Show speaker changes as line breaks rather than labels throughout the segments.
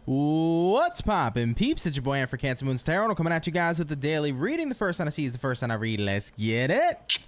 What's poppin', peeps? It's your boy for CancerMoonsTarot. Coming at you guys with the daily reading. The first time I see is the first time I read. Let's get it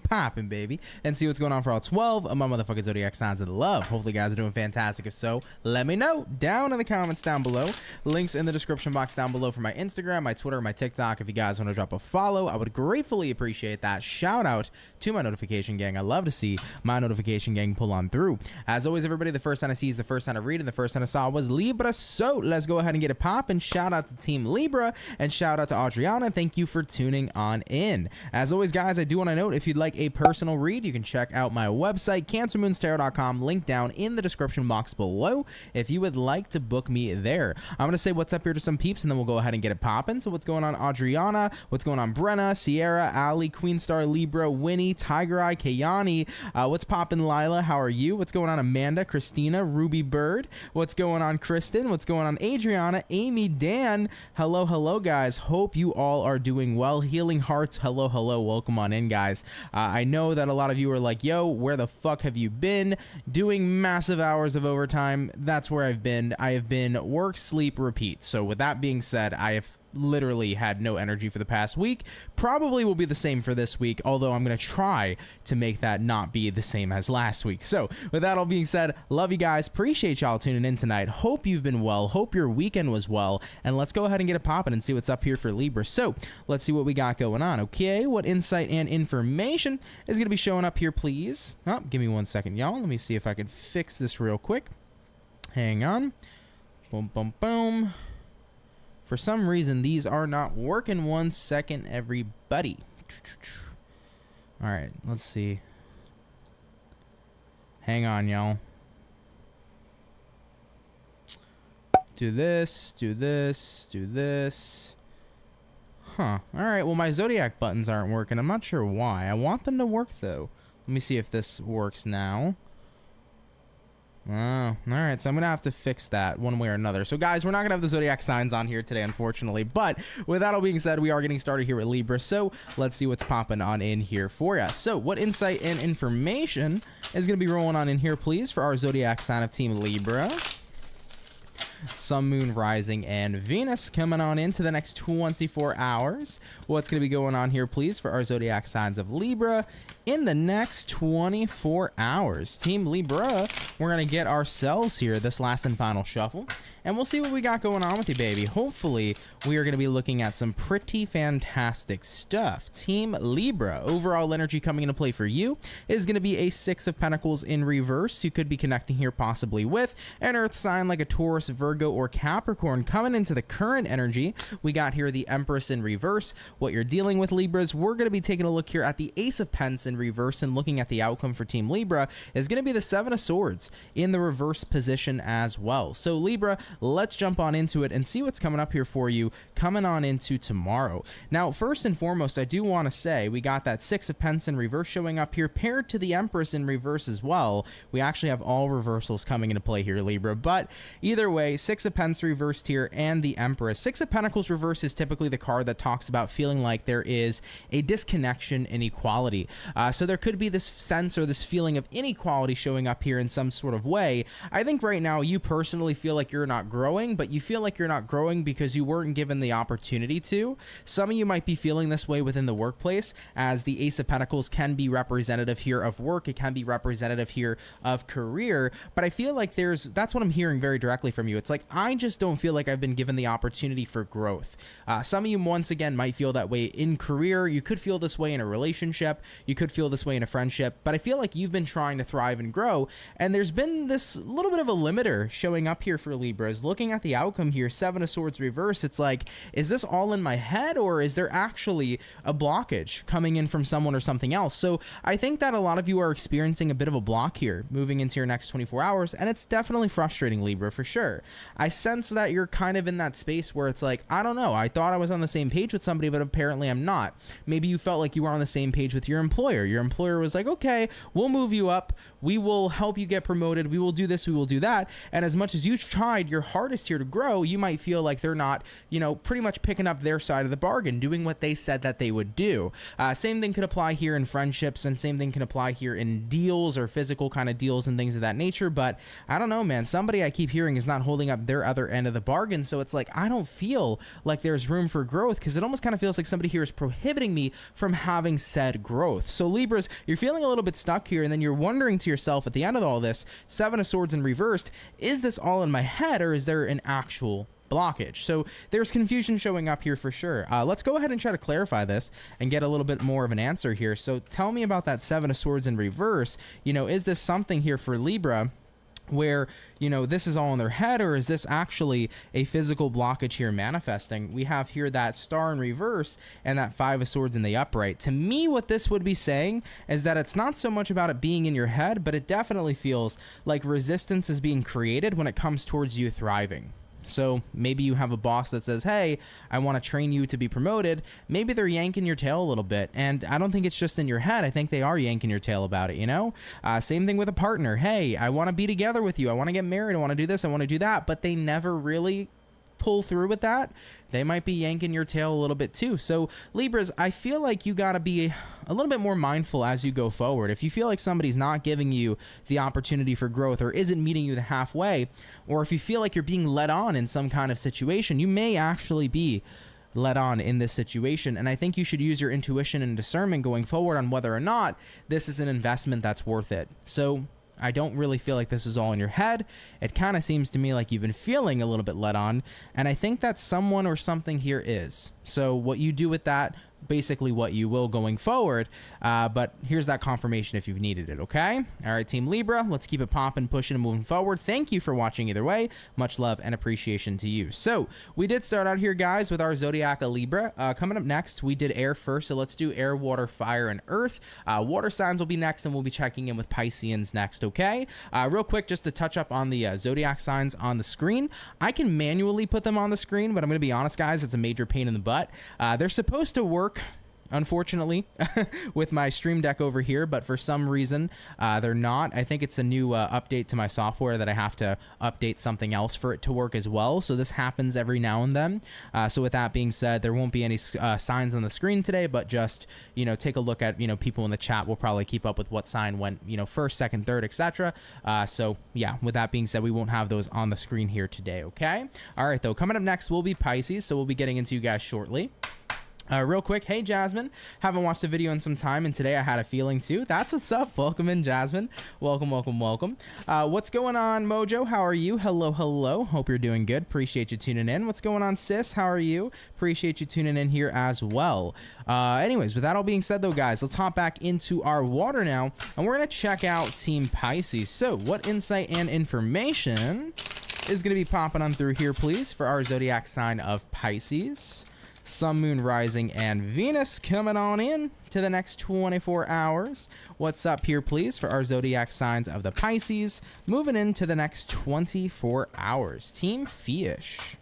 poppin', baby, and see what's going on for all 12 of my motherfucking zodiac signs of love. Hopefully you guys are doing fantastic. If so, let me know down in the comments down below. Links in the description box down below for my Instagram, my Twitter, my TikTok. If you guys want to drop a follow, I would gratefully appreciate that. Shout out to my notification gang. I love to see my notification gang pull on through. As always, everybody, the first time I see is the first time I read, and the first time I saw was Libra. So let's go ahead and get it poppin'. Shout out to Team Libra and shout out to Adriana. Thank you for tuning on in. As always, guys, I do want to note, if you'd like a personal read, you can check out my website, CancerMoonsTarot.com, link down in the description box below if you would like to book me there. I'm going to say what's up here to some peeps, and then we'll go ahead and get it popping. So what's going on, Adriana? What's going on, Brenna, Sierra, Ali, Queen Star, Libra, Winnie, Tiger Eye, Kayani? What's poppin', Lila? How are you? What's going on, Amanda, Christina, Ruby Bird? What's going on, Kristen? What's going on, Adriana, Amy, Dan? Hello, hello, guys. Hope you all are doing well. Healing Hearts, hello, hello. Welcome on in, guys. I know that a lot of you are like, yo, where the fuck have you been? Doing massive hours of overtime. That's where I've been. I have been work, sleep, repeat. So with that being said, I have literally had no energy for the past week. Probably will be the same for this week, although I'm going to try to make that not be the same as last week. So with that all being said, love you guys. Appreciate y'all tuning in tonight. Hope you've been well. Hope your weekend was well. And let's go ahead and get it popping and see what's up here for Libra. So let's see what we got going on. Okay, what insight and information is going to be showing up here, please? Oh, give me 1 second, y'all. Let me see if I can fix this real quick. Hang on. Boom, boom, boom. For some reason, these are not working. 1 second, everybody. All right, let's see. Hang on, y'all. Do this, do this, do this. Huh. All right, well, my zodiac buttons aren't working. I'm not sure why. I want them to work, though. Let me see if this works now. Oh, all right. So I'm going to have to fix that one way or another. So, guys, we're not going to have the zodiac signs on here today, unfortunately. But with that all being said, we are getting started here with Libra. So let's see what's popping on in here for you. So what insight and information is going to be rolling on in here, please, for our zodiac sign of Team Libra? Sun, Moon, Rising, and Venus coming on into the next 24 hours. What's going to be going on here, please, for our zodiac signs of Libra in the next 24 hours? Team Libra, we're going to get ourselves here this last and final shuffle, and we'll see what we got going on with you, baby. Hopefully, we are going to be looking at some pretty fantastic stuff. Team Libra, overall energy coming into play for you is going to be a 6 of Pentacles in reverse. You could be connecting here possibly with an earth sign like a Taurus, Virgo, or Capricorn. Coming into the current energy, we got here the Empress in reverse. What you're dealing with, Libras, we're going to be taking a look here at the Ace of Pentacles in reverse, and looking at the outcome for Team Libra is going to be the 7 of Swords in the reverse position as well. So Libra, let's jump on into it and see what's coming up here for you coming on into tomorrow. Now, first and foremost, I do want to say we got that 6 of Pentacles in reverse showing up here paired to the Empress in reverse as well. We actually have all reversals coming into play here, Libra, but either way, 6 of Pentacles reversed here and the Empress. 6 of Pentacles reverse is typically the card that talks about feeling like there is a disconnection in equality. So there could be this sense or this feeling of inequality showing up here in some sort of way. I think right now you personally feel like you're not growing, but you feel like you're not growing because you weren't given the opportunity to. Some of you might be feeling this way within the workplace, as the Ace of Pentacles can be representative here of work. It can be representative here of career, but I feel like that's what I'm hearing very directly from you. It's like, I just don't feel like I've been given the opportunity for growth. Some of you, once again, might feel that way in career. You could feel this way in a relationship. You could feel this way in a friendship, but I feel like you've been trying to thrive and grow, and there's been this little bit of a limiter showing up here for Libras. Looking at the outcome here, 7 of Swords reverse, it's like, is this all in my head, or is there actually a blockage coming in from someone or something else? So I think that a lot of you are experiencing a bit of a block here moving into your next 24 hours, and it's definitely frustrating, Libra, for sure. I sense that you're kind of in that space where it's like, I don't know, I thought I was on the same page with somebody, but apparently I'm not. Maybe you felt like you were on the same page with your employer, employer. Your employer was like, okay, we'll move you up. We will help you get promoted. We will do this. We will do that. And as much as you've tried your hardest here to grow, you might feel like they're not, you know, pretty much picking up their side of the bargain, doing what they said that they would do. Same thing could apply here in friendships, and same thing can apply here in deals or physical kind of deals and things of that nature. But I don't know, man, somebody I keep hearing is not holding up their other end of the bargain. So it's like, I don't feel like there's room for growth, because it almost kind of feels like somebody here is prohibiting me from having said growth. So Libras, you're feeling a little bit stuck here, and then you're wondering to yourself at the end of all this, Seven of Swords in reversed, is this all in my head, or is there an actual blockage? So there's confusion showing up here for sure. Let's go ahead and try to clarify this and get a little bit more of an answer here. So tell me about that Seven of Swords in reverse. You know, is this something here for Libra where, you know, this is all in their head, or is this actually a physical blockage here manifesting? We have here that Star in reverse and that Five of Swords in the upright. To me, what this would be saying is that it's not so much about it being in your head, but it definitely feels like resistance is being created when it comes towards you thriving. So maybe you have a boss that says, hey, I want to train you to be promoted. Maybe they're yanking your tail a little bit. And I don't think it's just in your head. I think they are yanking your tail about it, you know? Same thing with a partner. Hey, I want to be together with you. I want to get married. I want to do this. I want to do that. But they never really pull through with that. They might be yanking your tail a little bit too. So Libras, I feel like you got to be a little bit more mindful as you go forward. If you feel like somebody's not giving you the opportunity for growth, or isn't meeting you the halfway, or if you feel like you're being led on in some kind of situation, you may actually be led on in this situation. And I think you should use your intuition and discernment going forward on whether or not this is an investment that's worth it. So I don't really feel like this is all in your head. It kind of seems to me like you've been feeling a little bit led on, and I think that someone or something here is. So what you do with that, basically what you will going forward, but here's that confirmation if you've needed it. Okay, all right, Team Libra, let's keep it popping, pushing, and moving forward. Thank you for watching either way. Much love and appreciation to you. So we did start out here, guys, with our zodiac Libra. Coming up next, we did air first, so let's do air, water, fire, and earth. Water signs will be next, and we'll be checking in with Pisceans next. Okay, real quick, just to touch up on the zodiac signs on the screen. I can manually put them on the screen, but I'm gonna be honest, guys, it's a major pain in the butt. They're supposed to work, unfortunately, with my stream deck over here, but for some reason they're not. I think it's a new update to my software that I have to update something else for it to work as well. So this happens every now and then. So with that being said, there won't be any signs on the screen today, but just, you know, take a look at, you know, people in the chat will probably keep up with what sign went, you know, first, second, third, etc. So yeah, with that being said, we won't have those on the screen here today. Okay, all right, though, coming up next will be Pisces, so we'll be getting into you guys shortly. Real quick, hey Jasmine, haven't watched a video in some time, and today I had a feeling too. That's what's up. Welcome in, Jasmine. Welcome, welcome, welcome. What's going on, Mojo? How are you? Hello, hello. Hope you're doing good. Appreciate you tuning in. What's going on, Sis? How are you? Appreciate you tuning in here as well. Anyways, with that all being said, though, guys, let's hop back into our water now, and we're going to check out Team Pisces. So what insight and information is going to be popping on through here, please, for our zodiac sign of Pisces? Sun, Moon, Rising, and Venus coming on in to the next 24 hours. What's up here, please, for our zodiac signs of the Pisces? Moving into the next 24 hours. Team Fish.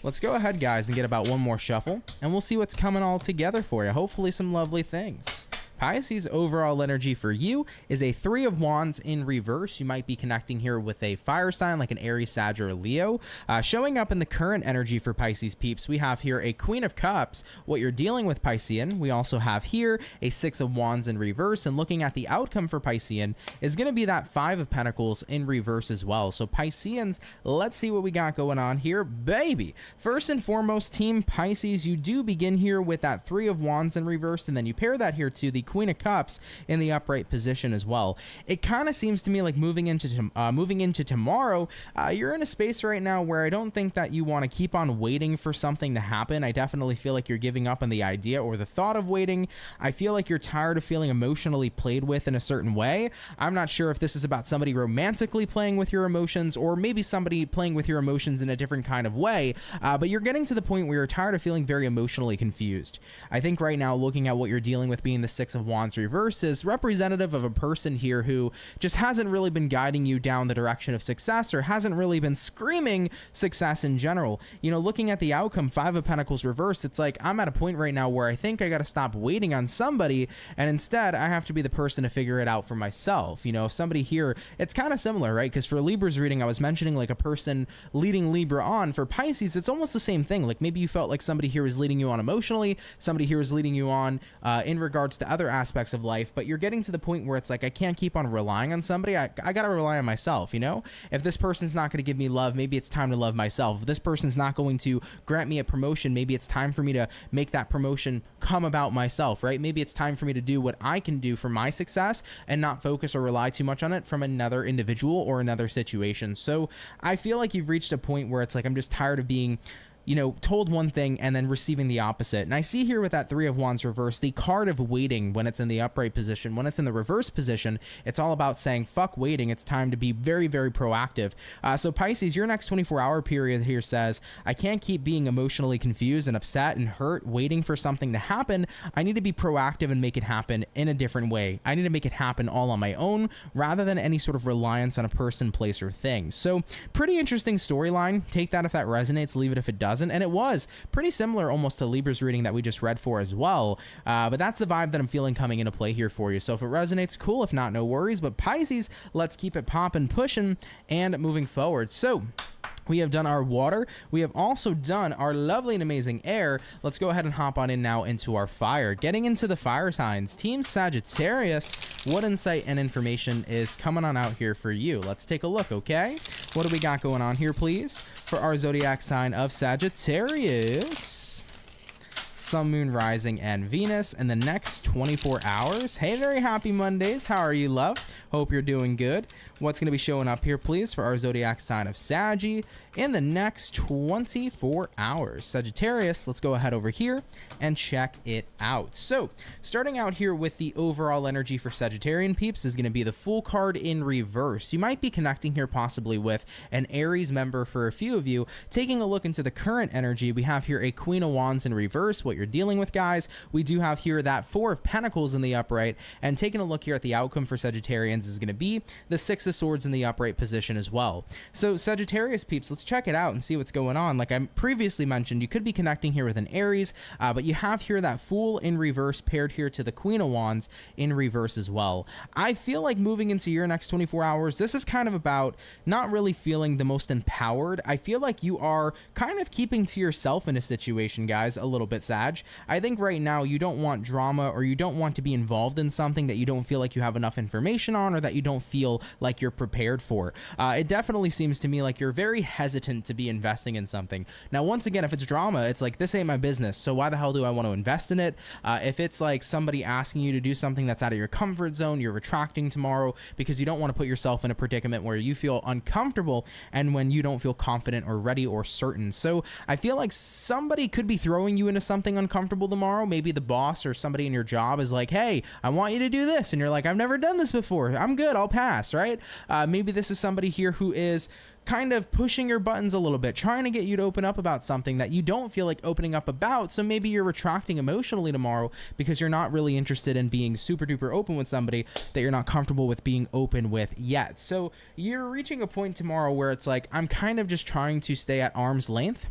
Let's go ahead, guys, and get about one more shuffle, and we'll see what's coming all together for you. Hopefully some lovely things. Pisces overall energy for you is a Three of Wands in reverse. You might be connecting here with a fire sign like an Aries, Sag, or Leo. Showing up in the current energy for Pisces peeps, we have here a Queen of Cups, what you're dealing with, Piscean. We also have here a Six of Wands in reverse, and looking at the outcome for Piscean is going to be that Five of Pentacles in reverse as well. So Pisceans, let's see what we got going on here, baby. First and foremost, Team Pisces, you do begin here with that Three of Wands in reverse, and then you pair that here to the Queen of Cups in the upright position as well. It kind of seems to me like moving into tomorrow, you're in a space right now where I don't think that you want to keep on waiting for something to happen. I definitely feel like you're giving up on the idea or the thought of waiting. I feel like you're tired of feeling emotionally played with in a certain way. I'm not sure if this is about somebody romantically playing with your emotions, or maybe somebody playing with your emotions in a different kind of way, but you're getting to the point where you're tired of feeling very emotionally confused. I think right now, looking at what you're dealing with being the Six of of Wands reverse is representative of a person here who just hasn't really been guiding you down the direction of success, or hasn't really been screaming success in general. You know, looking at the outcome, Five of Pentacles reversed, it's like I'm at a point right now where I think I got to stop waiting on somebody, and instead I have to be the person to figure it out for myself. You know, somebody here, it's kind of similar, right? Because for Libra's reading, I was mentioning like a person leading Libra on. For Pisces, it's almost the same thing. Like maybe you felt like somebody here was leading you on emotionally, somebody here is leading you on in regards to other aspects of life, but you're getting to the point where it's like I can't keep on relying on somebody. I got to rely on myself, you know? If this person's not going to give me love, maybe it's time to love myself. If this person's not going to grant me a promotion, maybe it's time for me to make that promotion come about myself, right? Maybe it's time for me to do what I can do for my success and not focus or rely too much on it from another individual or another situation. So I feel like you've reached a point where it's like I'm just tired of being, you know, told one thing and then receiving the opposite. And I see here with that Three of Wands reverse, the card of waiting when it's in the upright position. When it's in the reverse position, it's all about saying, fuck waiting. It's time to be very, very proactive. So Pisces, your next 24-hour period here says, I can't keep being emotionally confused and upset and hurt, waiting for something to happen. I need to be proactive and make it happen in a different way. I need to make it happen all on my own rather than any sort of reliance on a person, place, or thing. So pretty interesting storyline. Take that if that resonates, leave it if it doesn't. And it was pretty similar almost to Libra's reading that we just read for as well. But that's the vibe that I'm feeling coming into play here for you. So if it resonates, cool. If not, no worries. But Pisces, let's keep it popping, pushing, and moving forward. So we have done our water. We have also done our lovely and amazing air. Let's go ahead and hop on in now into our fire. Getting into the fire signs, Team Sagittarius, what insight and information is coming on out here for you? Let's take a look, okay? What do we got going on here, please? For our zodiac sign of Sagittarius, Sun, Moon, Rising, and Venus in the next 24 hours. Hey, very happy Mondays. How are you, love? Hope you're doing good. What's going to be showing up here, please, for our zodiac sign of Saggy in the next 24 hours? Sagittarius, let's go ahead over here and check it out. So, starting out here with the overall energy for Sagittarian peeps is going to be the Fool card in reverse. You might be connecting here possibly with an Aries member for a few of you. Taking a look into the current energy, we have here a Queen of Wands in reverse, what you're dealing with, guys. We do have here that Four of Pentacles in the upright, and taking a look here at the outcome for Sagittarians is going to be the Six of Swords in the upright position as well. So Sagittarius peeps, let's check it out and see what's going on. Like I previously mentioned, you could be connecting here with an Aries, but you have here that Fool in reverse paired here to the Queen of Wands in reverse as well. I feel like moving into your next 24 hours, this is kind of about not really feeling the most empowered. I feel like you are kind of keeping to yourself in a situation, guys, a little bit, Sag. I think right now you don't want drama, or you don't want to be involved in something that you don't feel like you have enough information on, or that you don't feel like you're prepared for. It definitely seems to me like you're very hesitant to be investing in something. Now, once again, if it's drama, it's like, this ain't my business, so why the hell do I want to invest in it? If it's like somebody asking you to do something that's out of your comfort zone, you're retracting tomorrow because you don't want to put yourself in a predicament where you feel uncomfortable and when you don't feel confident or ready or certain. So I feel like somebody could be throwing you into something uncomfortable tomorrow. Maybe the boss or somebody in your job is like, hey, I want you to do this, and you're like, I've never done this before, I'm good, I'll pass, right? Maybe this is somebody here who is kind of pushing your buttons a little bit, trying to get you to open up about something that you don't feel like opening up about. So maybe you're retracting emotionally tomorrow because you're not really interested in being super duper open with somebody that you're not comfortable with being open with yet. So you're reaching a point tomorrow where it's like, I'm kind of just trying to stay at arm's length,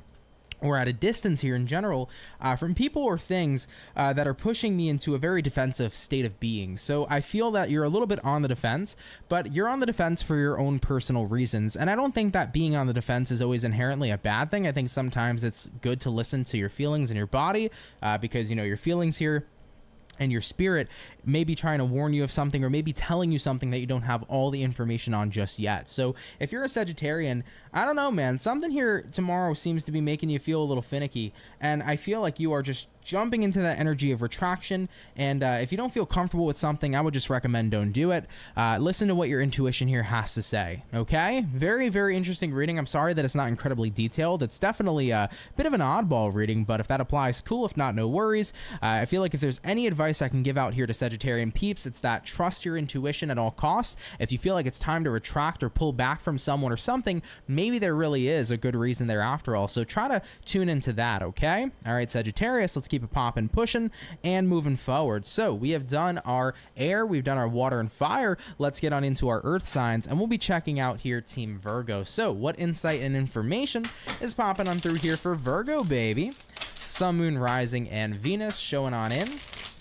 or at a distance here in general, from people or things that are pushing me into a very defensive state of being. So I feel that you're a little bit on the defense, but you're on the defense for your own personal reasons. And I don't think that being on the defense is always inherently a bad thing. I think sometimes it's good to listen to your feelings and your body, because, you know, your feelings here and your spirit may be trying to warn you of something, or maybe telling you something that you don't have all the information on just yet. So if you're a Sagittarian, I don't know, man, something here tomorrow seems to be making you feel a little finicky, and I feel like you are just jumping into that energy of retraction. And if you don't feel comfortable with something, I would just recommend don't do it. Listen to what your intuition here has to say. Okay, very, very interesting reading. I'm sorry that it's not incredibly detailed. It's definitely a bit of an oddball reading, but if that applies, cool. If not, no worries. I feel like if there's any advice I can give out here to Sagittarian peeps, it's that trust your intuition at all costs. If you feel like it's time to retract or pull back from someone or something, maybe there really is a good reason there after all. So try to tune into that. Okay, all right, Sagittarius, let's keep it popping, pushing, and moving forward. So we have done our air, we've done our water and fire. Let's get on into our earth signs, and we'll be checking out here Team Virgo. So what insight and information is popping on through here for Virgo, baby? Sun, Moon, Rising, and Venus showing on in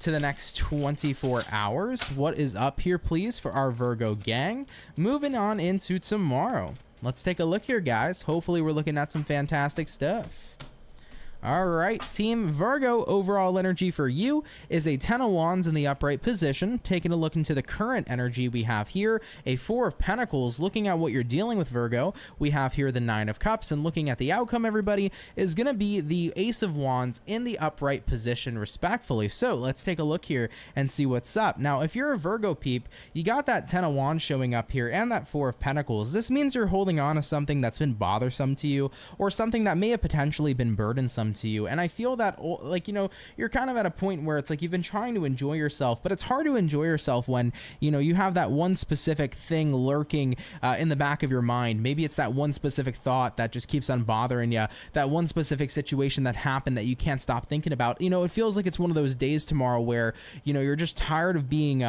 to the next 24 hours. What is up here, please, for our Virgo gang? Moving on into tomorrow. Let's take a look here, guys. Hopefully we're looking at some fantastic stuff. All right, Team Virgo, overall energy for you is a 10 of Wands in the upright position. Taking a look into the current energy we have here, a 4 of Pentacles. Looking at what you're dealing with, Virgo, we have here the 9 of Cups, and looking at the outcome, everybody, is going to be the Ace of Wands in the upright position, respectfully. So let's take a look here and see what's up. Now, if you're a Virgo peep, you got that 10 of Wands showing up here and that 4 of Pentacles. This means you're holding on to something that's been bothersome to you, or something that may have potentially been burdensome to you. And I feel that, like, you know, you're kind of at a point where it's like you've been trying to enjoy yourself, but it's hard to enjoy yourself when, you know, you have that one specific thing lurking in the back of your mind. Maybe it's that one specific thought that just keeps on bothering you, that one specific situation that happened that you can't stop thinking about. You know, it feels like it's one of those days tomorrow where, you know, you're just tired of being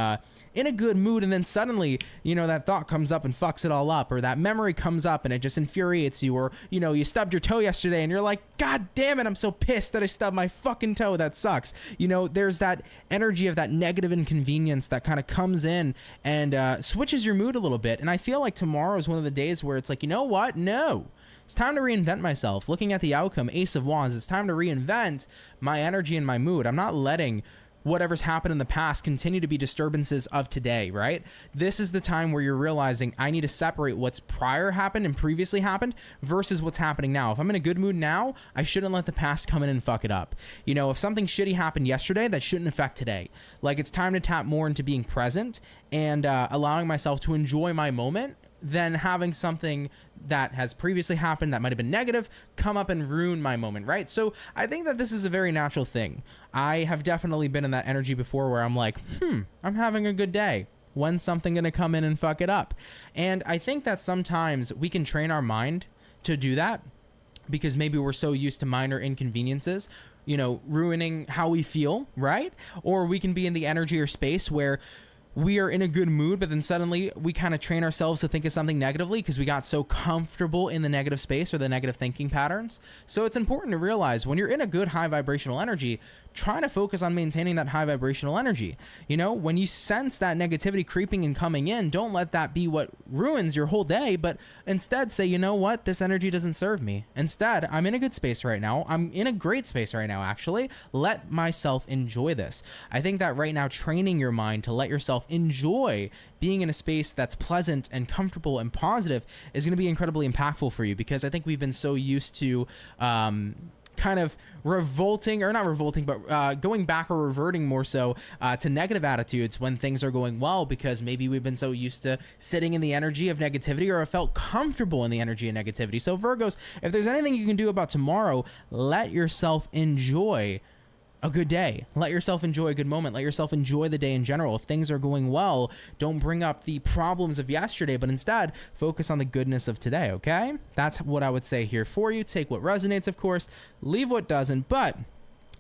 in a good mood, and then suddenly, you know, that thought comes up and fucks it all up, or that memory comes up and it just infuriates you, or, you know, you stubbed your toe yesterday and you're like, God damn it, I'm so pissed that I stubbed my fucking toe. That sucks. You know, there's that energy of that negative inconvenience that kind of comes in and switches your mood a little bit. And I feel like tomorrow is one of the days where it's like, you know what? No. It's time to reinvent myself. Looking at the outcome, Ace of Wands, it's time to reinvent my energy and my mood. I'm not letting whatever's happened in the past continue to be disturbances of today, right? This is the time where you're realizing I need to separate what's prior happened and previously happened versus what's happening now. If I'm in a good mood now, I shouldn't let the past come in and fuck it up. You know, if something shitty happened yesterday, that shouldn't affect today. Like, it's time to tap more into being present and allowing myself to enjoy my moment than having something that has previously happened that might have been negative come up and ruin my moment, right? So I think that this is a very natural thing. I have definitely been in that energy before where I'm like, I'm having a good day. When's something gonna come in and fuck it up? And I think that sometimes we can train our mind to do that because maybe we're so used to minor inconveniences, you know, ruining how we feel, right? Or we can be in the energy or space where we are in a good mood, but then suddenly we kind of train ourselves to think of something negatively because we got so comfortable in the negative space or the negative thinking patterns. So it's important to realize when you're in a good high vibrational energy, try to focus on maintaining that high vibrational energy. You know, when you sense that negativity creeping and coming in, don't let that be what ruins your whole day, but instead say, you know what, this energy doesn't serve me. Instead, I'm in a good space right now. I'm in a great space right now, actually. Let myself enjoy this. I think that right now, training your mind to let yourself enjoy being in a space that's pleasant and comfortable and positive is going to be incredibly impactful for you, because I think we've been so used to kind of revolting, or not revolting, but going back or reverting more so to negative attitudes when things are going well, because maybe we've been so used to sitting in the energy of negativity or have felt comfortable in the energy of negativity. So Virgos, if there's anything you can do about tomorrow, let yourself enjoy a good day. Let yourself enjoy a good moment. Let yourself enjoy the day in general. If things are going well, don't bring up the problems of yesterday, but instead focus on the goodness of today, okay? That's what I would say here for you. Take what resonates, of course, leave what doesn't, but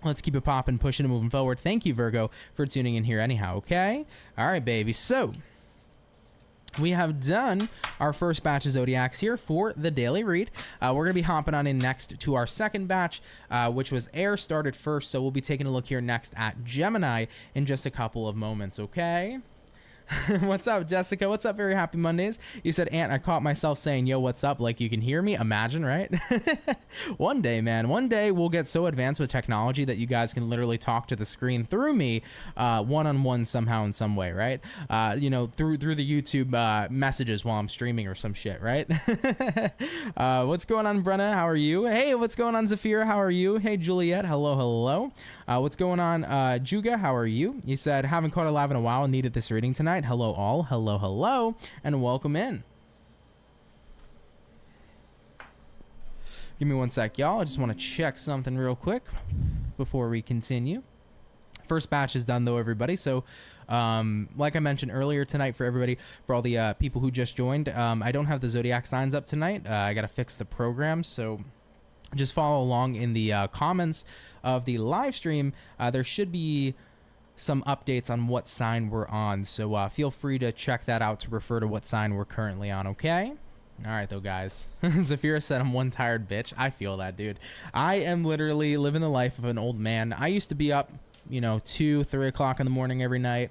let's keep it popping, pushing, and moving forward. Thank you, Virgo, for tuning in here anyhow, okay? All right, baby. So we have done our first batch of zodiacs here for the daily read. We're going to be hopping on in next to our second batch, which was air, started first. So we'll be taking a look here next at Gemini in just a couple of moments, okay? What's up, Jessica? What's up? Very happy Mondays. You said, Aunt, I caught myself saying, yo, what's up? Like you can hear me. Imagine, right? One day, man, one day we'll get so advanced with technology that you guys can literally talk to the screen through me one-on-one somehow in some way, right? You know, through the YouTube messages while I'm streaming or some shit, right? What's going on, Brenna? How are you? Hey, what's going on, Zafira? How are you? Hey, Juliet. Hello, hello. What's going on, Juga? How are you? You said, haven't caught a live in a while and needed this reading tonight. Hello all, hello, hello, and welcome in. Give me one sec, y'all. I just want to check something real quick before we continue. First batch is done though, everybody. So like I mentioned earlier tonight, for everybody, for all the people who just joined, I don't have the zodiac signs up tonight. I gotta fix the program, so just follow along in the comments of the live stream. There should be some updates on what sign we're on, so feel free to check that out to refer to what sign we're currently on, okay? All right, though, guys. Zafira said, I'm one tired bitch. I feel that, dude. I am literally living the life of an old man. I used to be up, 2, 3 o'clock in the morning every night.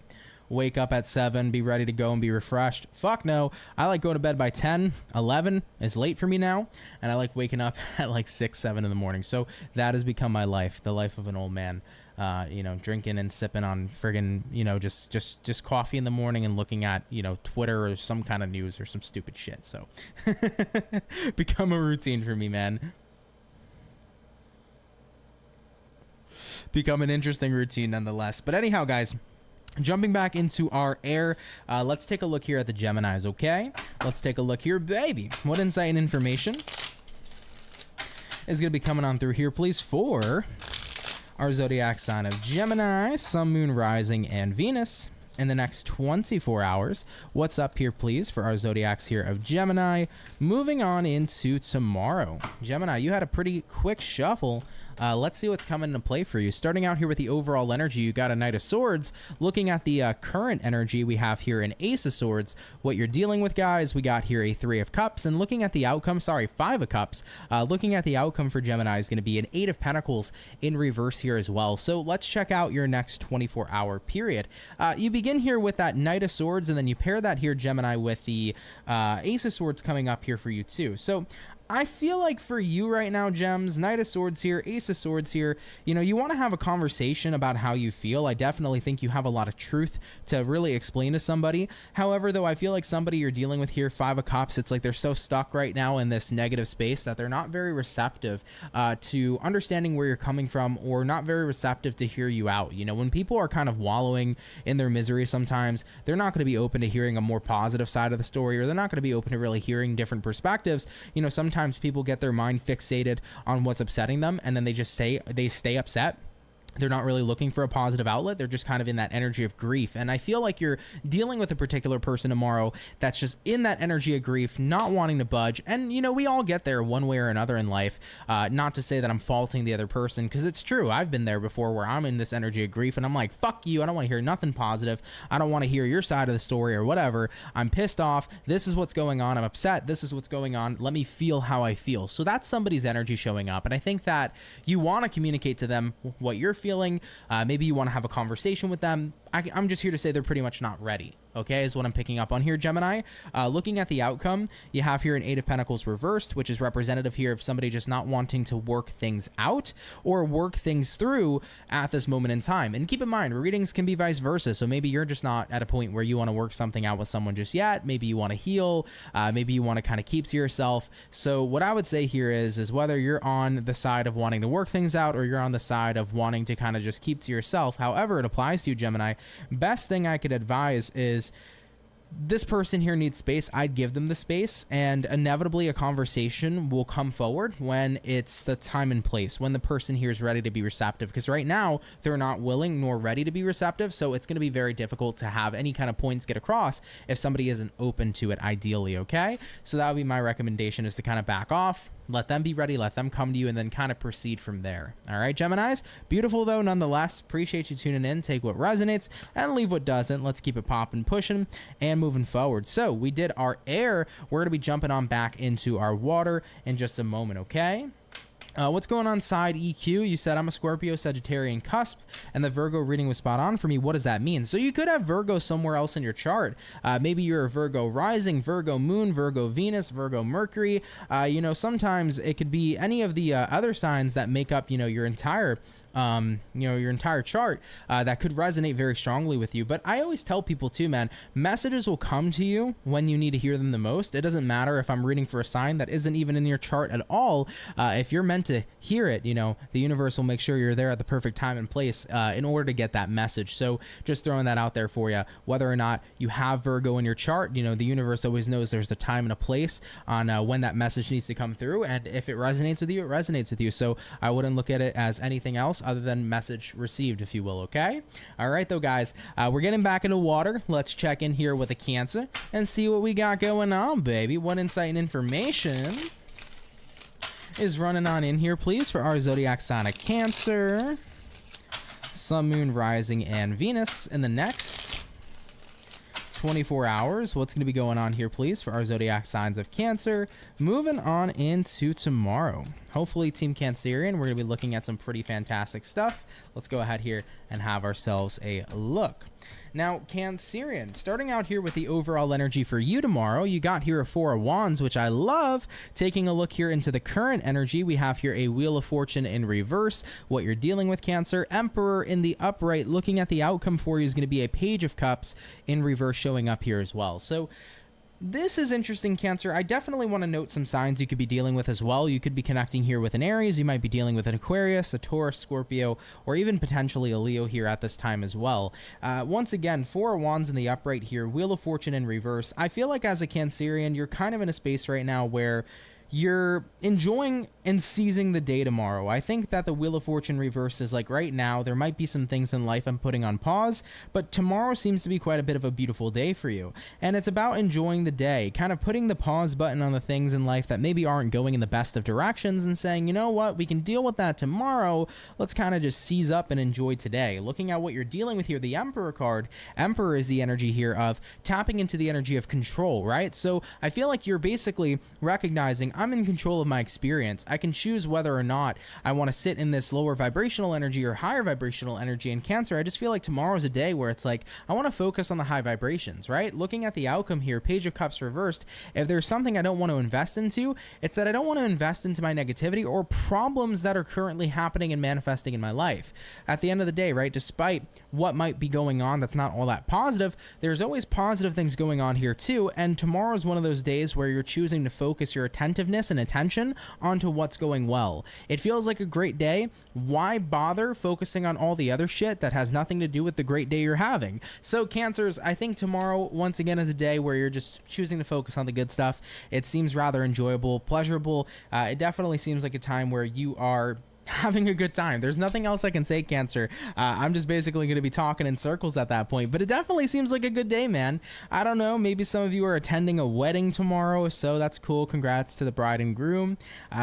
Wake up at 7, be ready to go and be refreshed. Fuck no. I like going to bed by 10, 11 is late for me now. And I like waking up at like 6, 7 in the morning. So that has become my life, the life of an old man. Drinking and sipping on friggin', just coffee in the morning and looking at, Twitter or some kind of news or some stupid shit. So become a routine for me, man. Become an interesting routine nonetheless. But anyhow, guys, jumping back into our air, let's take a look here at the Geminis, okay? Let's take a look here, baby. What insight and information is going to be coming on through here, please, for our zodiac sign of Gemini, Sun, Moon, Rising, and Venus in the next 24 hours. What's up here, please, for our zodiacs here of Gemini? Moving on into tomorrow. Gemini, you had a pretty quick shuffle. Let's see what's coming into play for you. Starting out here with the overall energy, you got a Knight of Swords. Looking at the current energy, we have here an Ace of Swords. What you're dealing with, guys, we got here a 3 of Cups. And looking at the outcome, 5 of Cups. Looking at the outcome for Gemini is going to be an 8 of Pentacles in reverse here as well. So let's check out your next 24-hour period. You begin here with that Knight of Swords, and then you pair that here, Gemini, with the Ace of Swords coming up here for you too. So I feel like for you right now, Gems, Knight of Swords here, Ace of Swords here, you want to have a conversation about how you feel. I definitely think you have a lot of truth to really explain to somebody. However, though, I feel like somebody you're dealing with here, 5 of Cups, it's like they're so stuck right now in this negative space that they're not very receptive to understanding where you're coming from, or not very receptive to hear you out. When people are kind of wallowing in their misery sometimes, they're not going to be open to hearing a more positive side of the story, or they're not going to be open to really hearing different perspectives. Sometimes people get their mind fixated on what's upsetting them, and then they stay upset. They're not really looking for a positive outlet. They're just kind of in that energy of grief. And I feel like you're dealing with a particular person tomorrow that's just in that energy of grief, not wanting to budge. And, we all get there one way or another in life. Not to say that I'm faulting the other person, because it's true. I've been there before where I'm in this energy of grief and I'm like, fuck you. I don't want to hear nothing positive. I don't want to hear your side of the story or whatever. I'm pissed off. This is what's going on. I'm upset. This is what's going on. Let me feel how I feel. So that's somebody's energy showing up. And I think that you want to communicate to them what you're feeling. Maybe you want to have a conversation with them. I'm just here to say they're pretty much not ready, okay, is what I'm picking up on here, Gemini. Looking at the outcome, you have here an 8 of Pentacles reversed, which is representative here of somebody just not wanting to work things out or work things through at this moment in time. And keep in mind, readings can be vice versa. So maybe you're just not at a point where you want to work something out with someone just yet. Maybe you want to heal. Maybe you want to kind of keep to yourself. So what I would say here is whether you're on the side of wanting to work things out, or you're on the side of wanting to kind of just keep to yourself, however it applies to you, Gemini, best thing I could advise is, this person here needs space. I'd give them the space, and inevitably a conversation will come forward when it's the time and place, when the person here is ready to be receptive, because right now they're not willing nor ready to be receptive. So it's going to be very difficult to have any kind of points get across if somebody isn't open to it, ideally. Okay, so that would be my recommendation, is to kind of back off, let them be ready, let them come to you, and then kind of proceed from there. All right, Geminis, beautiful though nonetheless. Appreciate you tuning in. Take what resonates and leave what doesn't. Let's keep it popping, pushing, and moving forward. So we did our air. We're gonna be jumping on back into our water in just a moment. Okay, what's going on, side EQ? You said I'm a Scorpio, Sagittarian cusp, and the Virgo reading was spot on for me. What does that mean? So you could have Virgo somewhere else in your chart. Maybe you're a Virgo rising, Virgo moon, Virgo Venus, Virgo Mercury. Sometimes it could be any of the other signs that make up, your entire your entire chart that could resonate very strongly with you. But I always tell people too, man, messages will come to you when you need to hear them the most. It doesn't matter if I'm reading for a sign that isn't even in your chart at all. If you're meant to hear it, the universe will make sure you're there at the perfect time and place in order to get that message. So just throwing that out there for you. Whether or not you have Virgo in your chart, the universe always knows there's a time and a place on when that message needs to come through. And if it resonates with you, it resonates with you. So I wouldn't look at it as anything else other than message received, if you will. Okay, all right though, guys, we're getting back into water. Let's check in here with a Cancer and see what we got going on, baby. What insight and information is running on in here, please, for our zodiac sign of Cancer. Sun, Moon, Rising, and Venus in the next 24 hours. What's going to be going on here, please, for our zodiac signs of Cancer? Moving on into tomorrow. Hopefully, Team Cancerian, we're going to be looking at some pretty fantastic stuff. Let's go ahead here and have ourselves a look. Now, Cancerian, starting out here with the overall energy for you tomorrow, you got here a Four of Wands, which I love. Taking a look here into the current energy, we have here a Wheel of Fortune in reverse, what you're dealing with, Cancer. Emperor in the upright, looking at the outcome for you is going to be a Page of Cups in reverse showing up here as well. So, this is interesting, Cancer. I definitely want to note some signs you could be dealing with as well. You could be connecting here with an Aries. You might be dealing with an Aquarius, a Taurus, Scorpio, or even potentially a Leo here at this time as well. Once again, Four of Wands in the upright here, Wheel of Fortune in reverse. I feel like as a Cancerian, you're kind of in a space right now where you're enjoying and seizing the day tomorrow. I think that the Wheel of Fortune reverse is like right now, there might be some things in life I'm putting on pause, but tomorrow seems to be quite a bit of a beautiful day for you. And it's about enjoying the day, kind of putting the pause button on the things in life that maybe aren't going in the best of directions and saying, you know what, we can deal with that tomorrow. Let's kind of just seize up and enjoy today. Looking at what you're dealing with here, the Emperor card, Emperor is the energy here of tapping into the energy of control, right? So I feel like you're basically recognizing I'm in control of my experience. I can choose whether or not I want to sit in this lower vibrational energy or higher vibrational energy. In Cancer, I just feel like tomorrow's a day where it's like, I want to focus on the high vibrations, right? Looking at the outcome here, Page of Cups reversed, if there's something I don't want to invest into, it's that I don't want to invest into my negativity or problems that are currently happening and manifesting in my life. At the end of the day, right, despite what might be going on that's not all that positive, there's always positive things going on here too, and tomorrow's one of those days where you're choosing to focus your attentiveness and attention onto what's going well. It feels like a great day. Why bother focusing on all the other shit that has nothing to do with the great day you're having? So Cancers, I think tomorrow once again is a day where you're just choosing to focus on the good stuff. It seems rather enjoyable, pleasurable. It definitely seems like a time where you are having a good time. There's nothing else I can say, Cancer. I'm just basically going to be talking in circles at that point, but it definitely seems like a good day, man. I don't know, maybe some of you are attending a wedding tomorrow, so that's cool. Congrats to the bride and groom.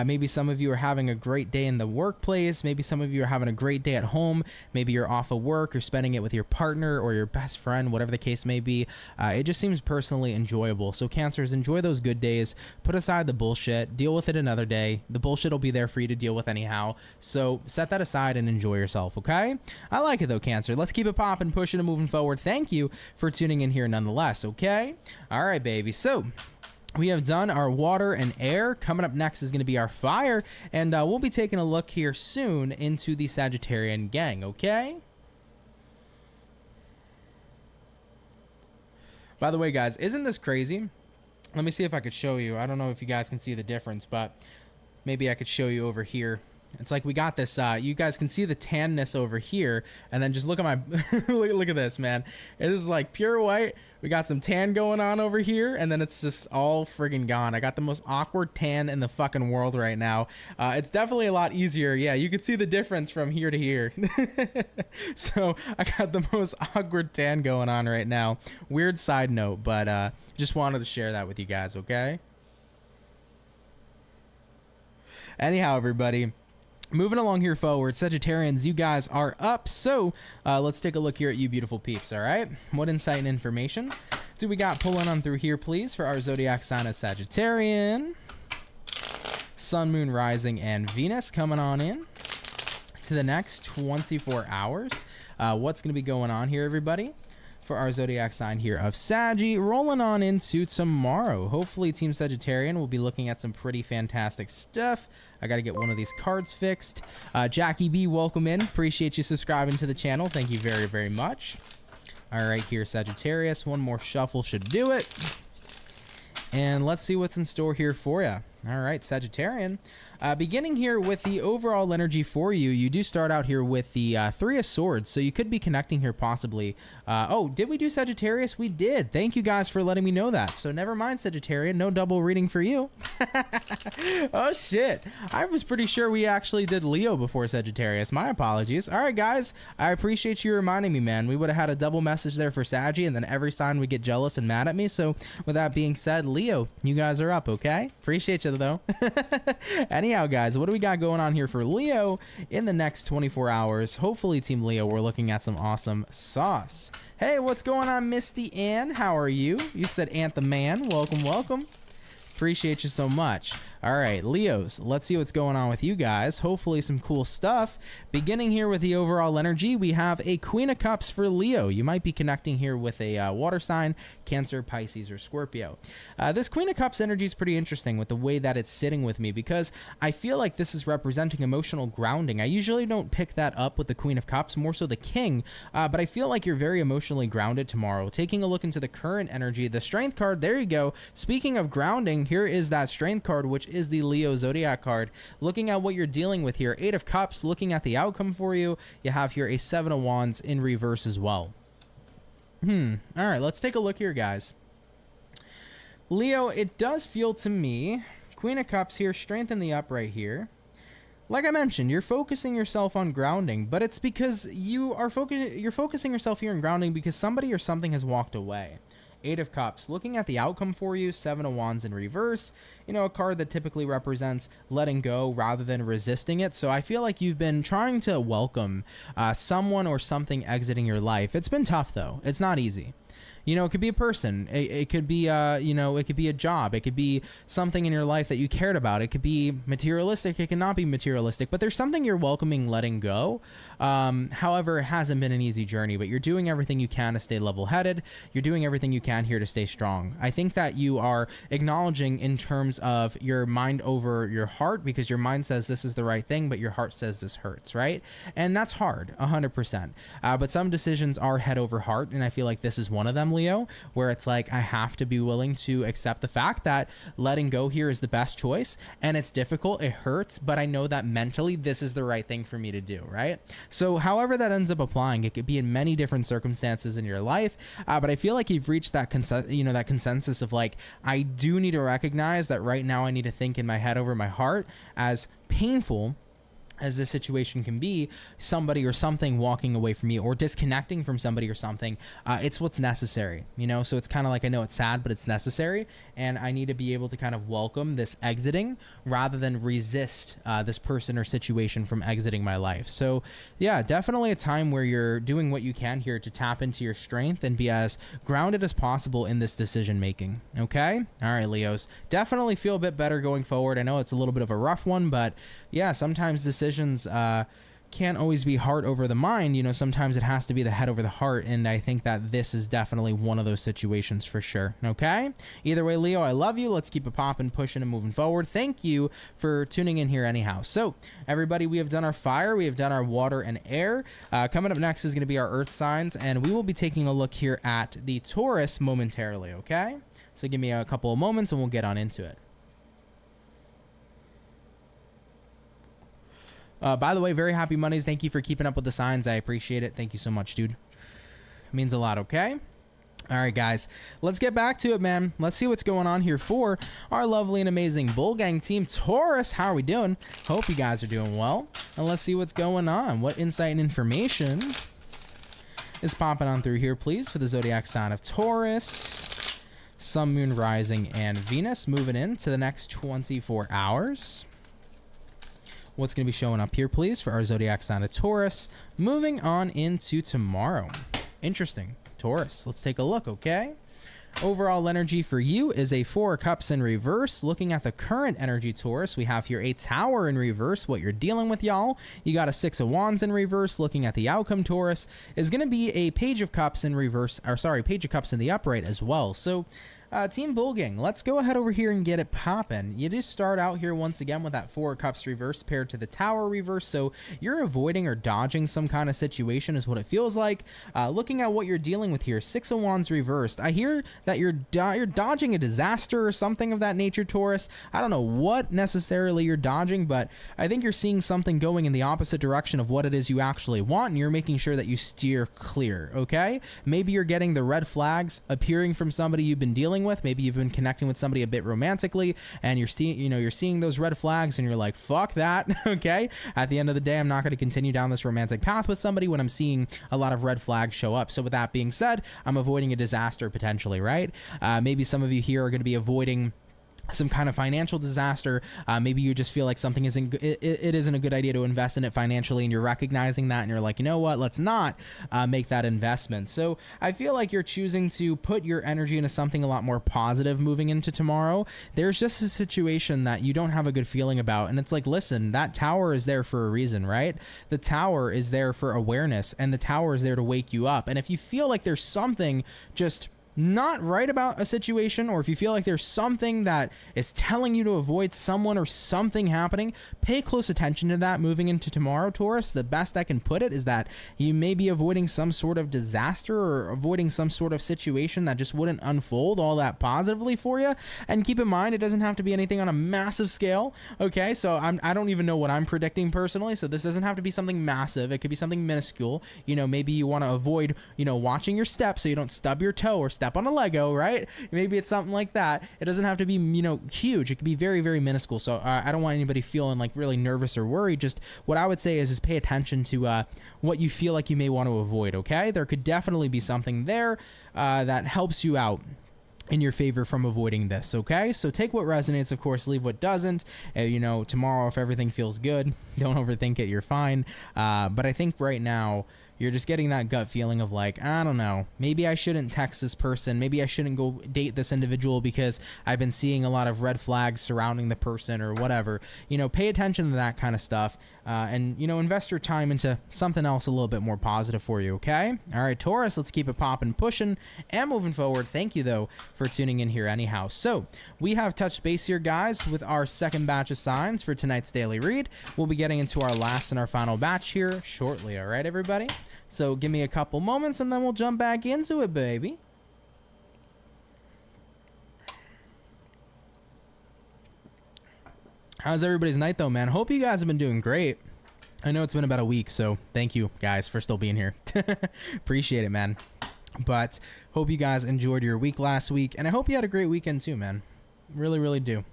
Maybe some of you are having a great day in the workplace. Maybe some of you are having a great day at home. Maybe you're off of work or spending it with your partner or your best friend, whatever the case may be. It just seems personally enjoyable. So Cancers, enjoy those good days. Put aside the bullshit. Deal with it another day. The bullshit will be there for you to deal with anyhow. So set that aside and enjoy yourself, okay? I like it though, Cancer. Let's keep it popping, pushing and moving forward. Thank you for tuning in here nonetheless, okay? All right, baby. So we have done our water and air. Coming up next is going to be our fire, and we'll be taking a look here soon into the Sagittarian gang, okay? By the way, guys, isn't this crazy? Let me see if I could show you. I don't know if you guys can see the difference, but maybe I could show you over here. It's like we got this, you guys can see the tanness over here, and then just look at my, look at this, man. It is like pure white. We got some tan going on over here, and then it's just all friggin' gone. I got the most awkward tan in the fucking world right now. It's definitely a lot easier. Yeah, you can see the difference from here to here. So I got the most awkward tan going on right now. Weird side note, but just wanted to share that with you guys, okay? Anyhow, everybody, moving along here forward, Sagittarians, you guys are up. So let's take a look here at you beautiful peeps, all right? What insight and information do we got pulling on through here, please, for our zodiac sign of Sagittarian? Sun, Moon, Rising, and Venus coming on in to the next 24 hours. What's going to be going on here, everybody? For our zodiac sign here of Saggy, rolling on into tomorrow. Hopefully Team Sagittarian will be looking at some pretty fantastic stuff. I got to get one of these cards fixed. Jackie B, welcome in. Appreciate you subscribing to the channel. Thank you very, very much. All right, here, Sagittarius. One more shuffle should do it. And let's see what's in store here for you. All right, Sagittarian. Beginning here with the overall energy for you, you do start out here with the Three of Swords, so you could be connecting here possibly. Oh, did we do Sagittarius? We did. Thank you guys for letting me know that. So never mind, Sagittarian. No double reading for you. Oh, shit. I was pretty sure we actually did Leo before Sagittarius. My apologies. All right, guys. I appreciate you reminding me, man. We would have had a double message there for Saggy, and then every sign would get jealous and mad at me. So with that being said, Leo, you guys are up, okay? Appreciate you. you though. Anyhow, guys, what do we got going on here for Leo in the next 24 hours? Hopefully, Team Leo, we're looking at some awesome sauce. Hey, what's going on, Misty Ann? How are you? You said Ant the Man. Welcome, welcome. Appreciate you so much. All right, Leos, let's see what's going on with you guys. Hopefully some cool stuff. Beginning here with the overall energy, we have a Queen of Cups for Leo. You might be connecting here with a water sign, Cancer, Pisces, or Scorpio. This Queen of Cups energy is pretty interesting with the way that it's sitting with me, because I feel like this is representing emotional grounding. I usually don't pick that up with the Queen of Cups, more so the King, but I feel like you're very emotionally grounded tomorrow. Taking a look into the current energy, the Strength card, there you go. Speaking of grounding, here is that Strength card, which is the Leo Zodiac card. Looking at what you're dealing with here, 8 of Cups, looking at the outcome for you, you have here a 7 of Wands in reverse as well. All right, let's take a look here, guys. Leo, it does feel to me, Queen of Cups here, Strength in the upright here. Like I mentioned, you're focusing yourself on grounding, but it's because you're focusing yourself here on grounding because somebody or something has walked away. 8 of Cups, looking at the outcome for you, 7 of Wands in reverse, you know, a card that typically represents letting go rather than resisting it. So I feel like you've been trying to welcome someone or something exiting your life. It's been tough, though. It's not easy. You know, it could be a person. It could be, you know, it could be a job. It could be something in your life that you cared about. It could be materialistic. It cannot be materialistic. But there's something you're welcoming letting go. However, it hasn't been an easy journey, but you're doing everything you can to stay level-headed. You're doing everything you can here to stay strong. I think that you are acknowledging in terms of your mind over your heart, because your mind says this is the right thing, but your heart says this hurts, right? And that's hard, 100%. But some decisions are head over heart, and I feel like this is one of them, Leo, where it's like I have to be willing to accept the fact that letting go here is the best choice, and it's difficult, it hurts, but I know that mentally this is the right thing for me to do, right? So however that ends up applying, it could be in many different circumstances in your life, but I feel like you've reached that consensus of like, I do need to recognize that right now I need to think in my head over my heart, as painful as this situation can be, somebody or something walking away from you or disconnecting from somebody or something, it's what's necessary, you know? So it's kind of like, I know it's sad, but it's necessary. And I need to be able to kind of welcome this exiting rather than resist this person or situation from exiting my life. So yeah, definitely a time where you're doing what you can here to tap into your strength and be as grounded as possible in this decision making. Okay. All right, Leos, definitely feel a bit better going forward. I know it's a little bit of a rough one, but yeah, sometimes decisions can't always be heart over the mind. You know, sometimes it has to be the head over the heart, and I think that this is definitely one of those situations for sure. Okay, either way, Leo, I love you. Let's keep it popping, pushing, and moving forward. Thank you for tuning in here anyhow. So everybody, we have done our fire, we have done our water and air. Coming up next is going to be our earth signs, and we will be taking a look here at the Taurus momentarily. Okay, so give me a couple of moments and we'll get on into it. By the way, very happy Mondays. Thank you for keeping up with the signs. I appreciate it. Thank you so much, dude. It means a lot, okay? All right, guys. Let's get back to it, man. Let's see what's going on here for our lovely and amazing Bull Gang team. Taurus, how are we doing? Hope you guys are doing well. And let's see what's going on. What insight and information is popping on through here, please, for the zodiac sign of Taurus. Sun, Moon, Rising, and Venus moving into the next 24 hours. What's going to be showing up here, please, for our zodiac sign of Taurus, moving on into tomorrow. Interesting. Taurus, let's take a look, okay? Overall energy for you is a 4 of Cups in reverse. Looking at the current energy, Taurus, we have here a Tower in reverse. What you're dealing with, y'all, you got a 6 of Wands in reverse. Looking at the outcome, Taurus, is going to be a Page of Cups in reverse, or sorry, Page of Cups in the upright as well. So Team Bull Gang, let's go ahead over here and get it popping. You just start out here once again with that 4 of Cups reverse paired to the Tower reverse, so you're avoiding or dodging some kind of situation is what it feels like. Looking at what you're dealing with here, 6 of Wands reversed. I hear that you're dodging a disaster or something of that nature, Taurus. I don't know what necessarily you're dodging, but I think you're seeing something going in the opposite direction of what it is you actually want, and you're making sure that you steer clear, okay? Maybe you're getting the red flags appearing from somebody you've been dealing with. Maybe you've been connecting with somebody a bit romantically, and you're seeing those red flags, and you're like, fuck that. Okay, at the end of the day, I'm not going to continue down this romantic path with somebody when I'm seeing a lot of red flags show up. So with that being said, I'm avoiding a disaster potentially, right? Maybe some of you here are going to be avoiding some kind of financial disaster. Maybe you just feel like something it isn't a good idea to invest in it financially, and you're recognizing that, and you're like, you know what, let's not make that investment. So I feel like you're choosing to put your energy into something a lot more positive moving into tomorrow. There's just a situation that you don't have a good feeling about, and it's like, listen, that tower is there for a reason, right? The tower is there for awareness, and the tower is there to wake you up. And if you feel like there's something just not right about a situation, or if you feel like there's something that is telling you to avoid someone or something happening, pay close attention to that moving into tomorrow, Taurus. The best I can put it is that you may be avoiding some sort of disaster or avoiding some sort of situation that just wouldn't unfold all that positively for you. And keep in mind, it doesn't have to be anything on a massive scale, okay? So I don't even know what I'm predicting personally, so this doesn't have to be something massive. It could be something minuscule. You know, maybe you want to avoid, you know, watching your steps so you don't stub your toe or step on a Lego, right? Maybe it's something like that. It doesn't have to be, you know, huge. It could be very, very minuscule. So I don't want anybody feeling like really nervous or worried. Just what I would say is pay attention to what you feel like you may want to avoid, okay? There could definitely be something there that helps you out in your favor from avoiding this, okay? So take what resonates, of course, leave what doesn't. You know, tomorrow, if everything feels good, don't overthink it, you're fine. But I think right now, you're just getting that gut feeling of like, I don't know, maybe I shouldn't text this person. Maybe I shouldn't go date this individual because I've been seeing a lot of red flags surrounding the person or whatever. You know, pay attention to that kind of stuff and, you know, invest your time into something else a little bit more positive for you, okay? All right, Taurus, let's keep it popping, pushing, and moving forward. Thank you, though, for tuning in here anyhow. So we have touched base here, guys, with our second batch of signs for tonight's daily read. We'll be getting into our last and our final batch here shortly, all right, everybody? So give me a couple moments and then we'll jump back into it, baby. How's everybody's night though, man? Hope you guys have been doing great. I know it's been about a week, so thank you guys for still being here. Appreciate it, man. But hope you guys enjoyed your week last week, and I hope you had a great weekend too, man. Really, really do.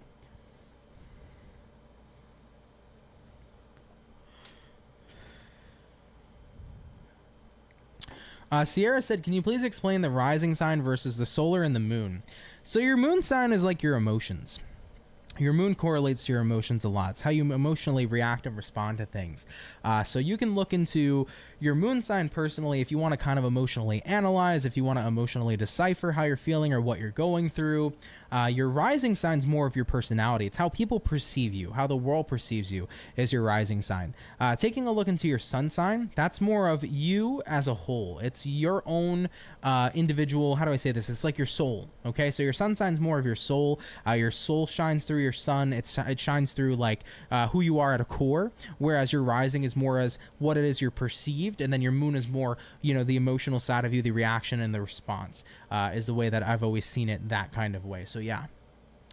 Sierra said, can you please explain the rising sign versus the solar and the moon? So your moon sign is like your emotions. Your moon correlates to your emotions a lot. It's how you emotionally react and respond to things. So you can look into your moon sign personally if you want to kind of emotionally analyze, if you want to emotionally decipher how you're feeling or what you're going through. Your rising sign's more of your personality. It's how people perceive you, how the world perceives you is your rising sign. Taking a look into your sun sign, that's more of you as a whole. It's your own individual, how do I say this? It's like your soul, okay? So your sun sign's more of your soul. Your soul shines through your sun. It shines through like who you are at a core, whereas your rising is more as what it is you're perceived, and then your moon is more, you know, the emotional side of you, the reaction and the response is the way that I've always seen it, that kind of way. So yeah,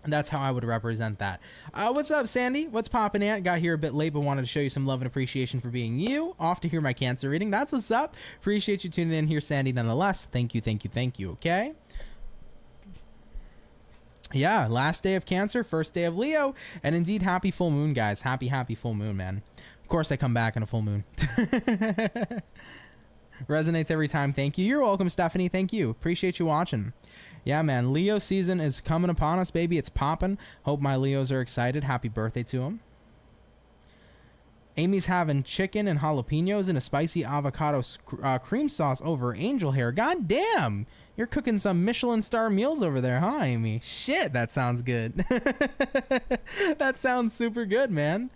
that's how I would represent that. What's up, Sandy? What's poppin', Ant? Got here a bit late, but wanted to show you some love and appreciation for being you. Off to hear my Cancer reading. That's what's up. Appreciate you tuning in here, Sandy, nonetheless. Thank you, thank you, thank you, okay? Yeah, last day of Cancer, first day of Leo, and indeed, happy full moon, guys. Happy, happy full moon, man. Of course, I come back in a full moon. Resonates every time. Thank you. You're welcome, Stephanie. Thank you. Appreciate you watching. Yeah, man. Leo season is coming upon us, baby. It's popping. Hope my Leos are excited. Happy birthday to them. Amy's having chicken and jalapenos and a spicy avocado cream sauce over angel hair. God damn. You're cooking some Michelin star meals over there, huh, Amy? Shit, that sounds good. That sounds super good, man.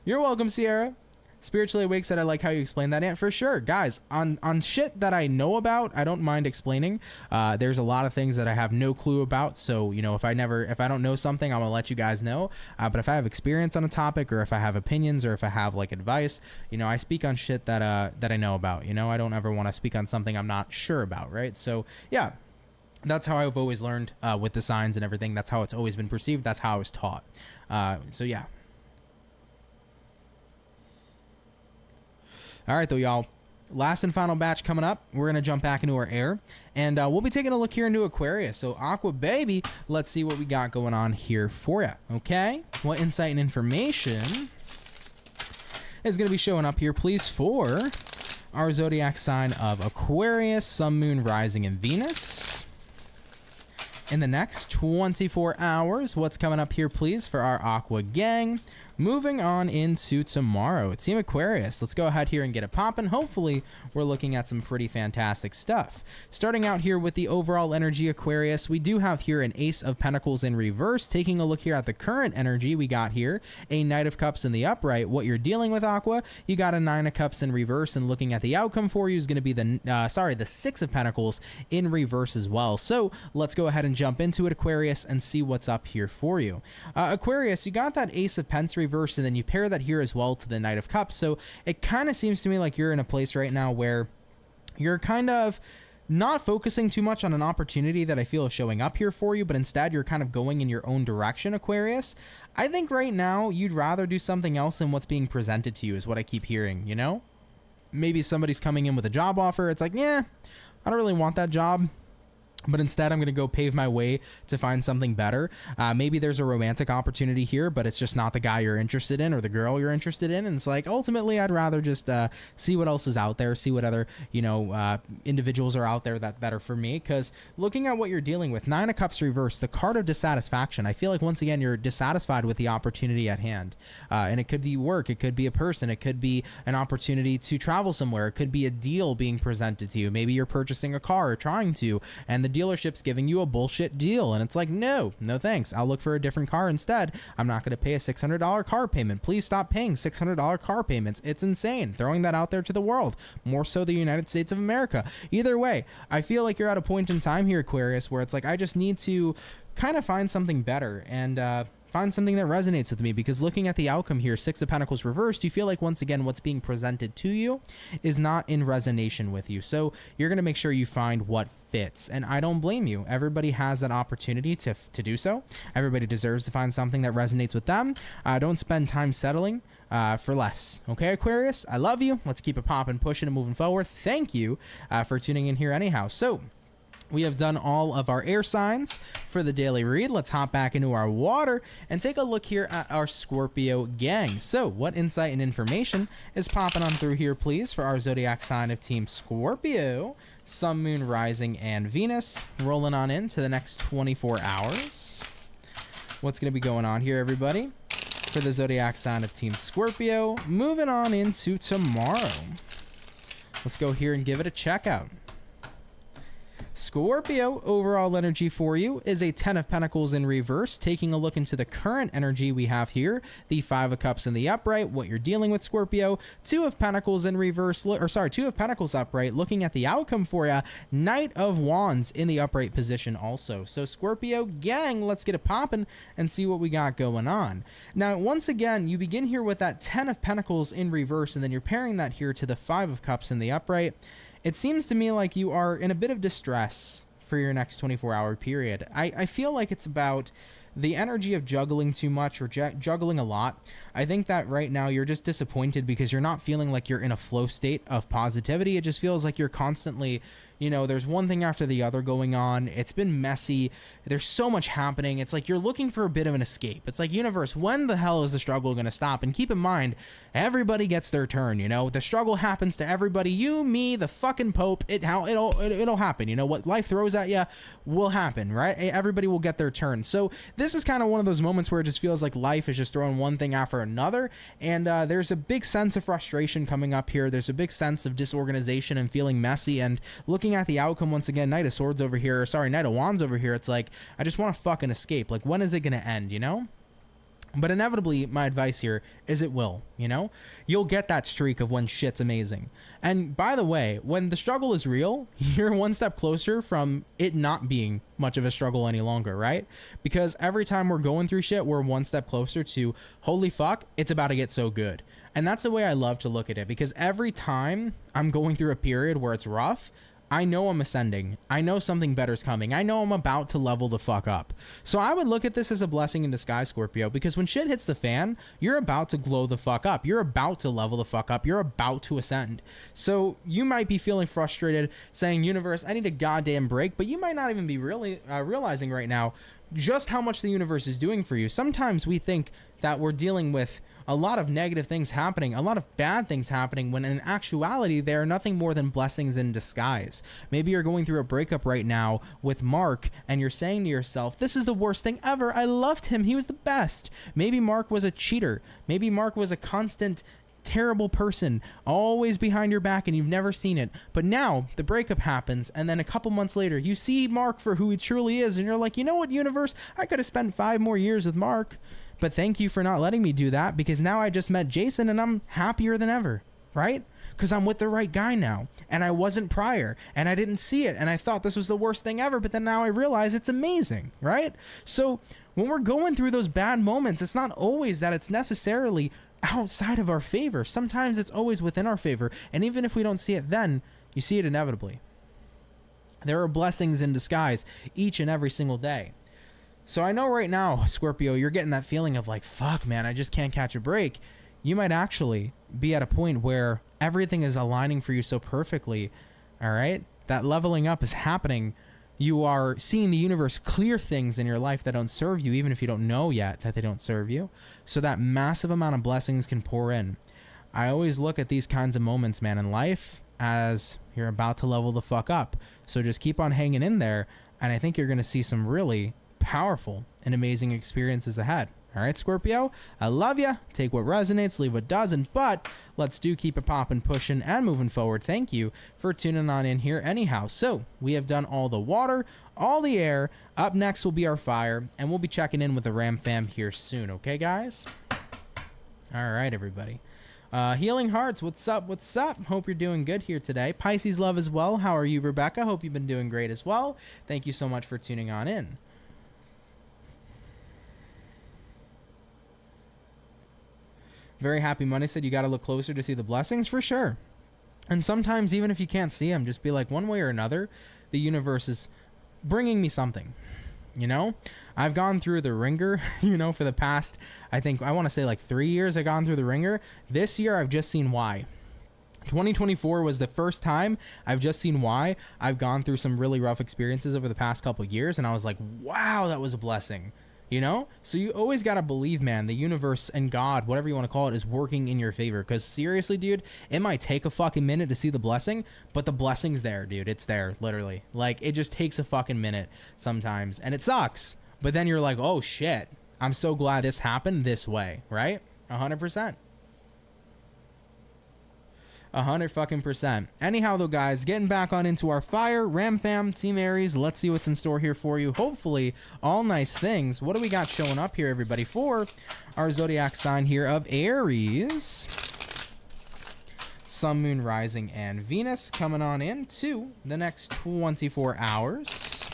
You're welcome, Sierra. Spiritually Awake said, I like how you explained that, Ant. For sure. Guys, on shit that I know about, I don't mind explaining. There's a lot of things that I have no clue about. So, you know, if I don't know something, I'm going to let you guys know. But if I have experience on a topic, or if I have opinions, or if I have like advice, you know, I speak on shit that I know about. You know, I don't ever want to speak on something I'm not sure about, right? So, yeah. That's how I've always learned with the signs and everything. That's how it's always been perceived. That's how I was taught. So, yeah. All right, though, y'all. Last and final batch coming up. We're going to jump back into our air, and we'll be taking a look here into Aquarius. So, Aqua Baby, let's see what we got going on here for you, okay? What insight and information is going to be showing up here, please, for our zodiac sign of Aquarius, Sun, Moon, Rising, and Venus. in the next 24 hours. What's coming up here, please, for our Aqua gang? Moving on into tomorrow, Team Aquarius. Let's go ahead here and get it popping. Hopefully, we're looking at some pretty fantastic stuff. Starting out here with the overall energy, Aquarius, we do have here an Ace of Pentacles in reverse. Taking a look here at the current energy, we got here a Knight of Cups in the upright. What you're dealing with, Aqua, you got a Nine of Cups in reverse, and looking at the outcome for you is going to be the Six of Pentacles in reverse as well. So let's go ahead and jump into it, Aquarius, and see what's up here for you. Aquarius, you got that Ace of Pents reverse, and then you pair that here as well to the Knight of Cups. So it kind of seems to me like you're in a place right now where you're kind of not focusing too much on an opportunity that I feel is showing up here for you, but instead you're kind of going in your own direction, Aquarius. I think right now you'd rather do something else than what's being presented to you is what I keep hearing, you know? Maybe somebody's coming in with a job offer. It's like, yeah, I don't really want that job, but instead I'm going to go pave my way to find something better. Maybe there's a romantic opportunity here, but it's just not the guy you're interested in or the girl you're interested in. And it's like, ultimately, I'd rather just see what else is out there, see what other, individuals are out there that are for me. Because looking at what you're dealing with, Nine of Cups reverse, the card of dissatisfaction, I feel like once again, you're dissatisfied with the opportunity at hand. And it could be work, it could be a person, it could be an opportunity to travel somewhere, it could be a deal being presented to you. Maybe you're purchasing a car or trying to, and the dealership's giving you a bullshit deal, and it's like, no thanks, I'll look for a different car instead. I'm not going to pay a $600 car payment. Please stop paying $600 car payments. It's insane. Throwing that out there to the world, more so the United States of America. Either way, I feel like you're at a point in time here, Aquarius, where it's like, I just need to kind of find something better and find something that resonates with me, because looking at the outcome here, Six of Pentacles reversed, you feel like once again what's being presented to you is not in resonation with you. So you're going to make sure you find what fits, and I don't blame you. Everybody has that opportunity to do so. Everybody deserves to find something that resonates with them. Don't spend time settling for less. Okay, Aquarius, I love you. Let's keep it popping, pushing, and moving forward. Thank you for tuning in here anyhow. So we have done all of our air signs for the daily read. Let's hop back into our water and take a look here at our Scorpio gang. So what insight and information is popping on through here, please, for our zodiac sign of Team Scorpio? Sun, Moon, Rising, and Venus. Rolling on into the next 24 hours. What's going to be going on here, everybody, for the zodiac sign of Team Scorpio? Moving on into tomorrow. Let's go here and give it a check out. Scorpio, overall energy for you is a 10 of Pentacles in reverse. Taking a look into the current energy we have here, the Five of Cups in the upright, what you're dealing with, Scorpio. Two of Pentacles in reverse, Two of Pentacles upright. Looking at the outcome for you, Knight of Wands in the upright position also. So Scorpio gang, let's get it popping and see what we got going on. Now, once again, you begin here with that 10 of Pentacles in reverse, and then you're pairing that here to the Five of Cups in the upright. It seems to me like you are in a bit of distress for your next 24-hour period. I feel like it's about the energy of juggling too much or juggling a lot. I think that right now you're just disappointed because you're not feeling like you're in a flow state of positivity. It just feels like you're constantly, there's one thing after the other going on. It's been messy. There's so much happening. It's like you're looking for a bit of an escape. It's like, universe, when the hell is the struggle going to stop? And keep in mind, everybody gets their turn, The struggle happens to everybody. You, me, the fucking Pope. It'll happen. What life throws at you will happen, right? Everybody will get their turn. So this is kind of one of those moments where it just feels like life is just throwing one thing after another. And there's a big sense of frustration coming up here. There's a big sense of disorganization and feeling messy, and looking at the outcome once again, Knight of Wands over here, it's like, I just want to fucking escape. Like, when is it going to end, But inevitably, my advice here is it will, You'll get that streak of when shit's amazing. And by the way, when the struggle is real, you're one step closer from it not being much of a struggle any longer, right? Because every time we're going through shit, we're one step closer to, holy fuck, it's about to get so good. And that's the way I love to look at it, because every time I'm going through a period where it's rough, I know I'm ascending. I know something better's coming. I know I'm about to level the fuck up. So I would look at this as a blessing in disguise, Scorpio, because when shit hits the fan, you're about to glow the fuck up. You're about to level the fuck up. You're about to ascend. So you might be feeling frustrated, saying, universe, I need a goddamn break, but you might not even be really realizing right now, just how much the universe is doing for you. Sometimes we think that we're dealing with a lot of negative things happening, a lot of bad things happening, when in actuality, they are nothing more than blessings in disguise. Maybe you're going through a breakup right now with Mark, and you're saying to yourself, this is the worst thing ever. I loved him. He was the best. Maybe Mark was a cheater. Maybe Mark was a constant terrible person, always behind your back, and you've never seen it. But now the breakup happens, and then a couple months later, you see Mark for who he truly is, and you're like, you know what, universe? I could have spent 5 more years with Mark. But thank you for not letting me do that, because now I just met Jason and I'm happier than ever, right? Because I'm with the right guy now, and I wasn't prior, and I didn't see it, and I thought this was the worst thing ever, but then now I realize it's amazing, right? So when we're going through those bad moments, it's not always that it's necessarily outside of our favor. Sometimes it's always within our favor, and even if we don't see it then, you see it inevitably. There are blessings in disguise each and every single day. So I know right now, Scorpio, you're getting that feeling of like, fuck, man, I just can't catch a break. You might actually be at a point where everything is aligning for you so perfectly, all right? That leveling up is happening. You are seeing the universe clear things in your life that don't serve you, even if you don't know yet that they don't serve you. So that massive amount of blessings can pour in. I always look at these kinds of moments, man, in life as you're about to level the fuck up. So just keep on hanging in there, and I think you're going to see some really powerful and amazing experiences ahead. All right, Scorpio, I love you. Take what resonates, leave what doesn't, but let's do keep it popping, pushing, and moving forward. Thank you for tuning on in here anyhow. So we have done all the water, all the air. Up next will be our fire, and we'll be checking in with the Ram fam here soon. Okay, guys? All right, everybody. Healing Hearts, what's up? What's up? Hope you're doing good here today. Pisces love as well. How are you, Rebecca? Hope you've been doing great as well. Thank you so much for tuning on in. Very Happy Monday said you got to look closer to see the blessings, for sure. And sometimes even if you can't see them, just be like, one way or another, the universe is bringing me something. You know, I've gone through the ringer, you know, for the past, I want to say like 3 years I've gone through the ringer. This year I've just seen why. 2024 was the first time I've just seen why. I've gone through some really rough experiences over the past couple years, and I was like, wow, that was a blessing. You know, so you always got to believe, man, the universe and God, whatever you want to call it, is working in your favor. Because seriously, dude, it might take a fucking minute to see the blessing, but the blessing's there, dude. It's there, literally. Like, it just takes a fucking minute sometimes, and it sucks. But then you're like, oh shit, I'm so glad this happened this way, right? 100%. 100%. Anyhow, though, guys, getting back on into our fire, Ram fam, Team Aries, let's see what's in store here for you. Hopefully, all nice things. What do we got showing up here, everybody, for our zodiac sign here of Aries? Sun, Moon, Rising, and Venus coming on into the next 24 hours.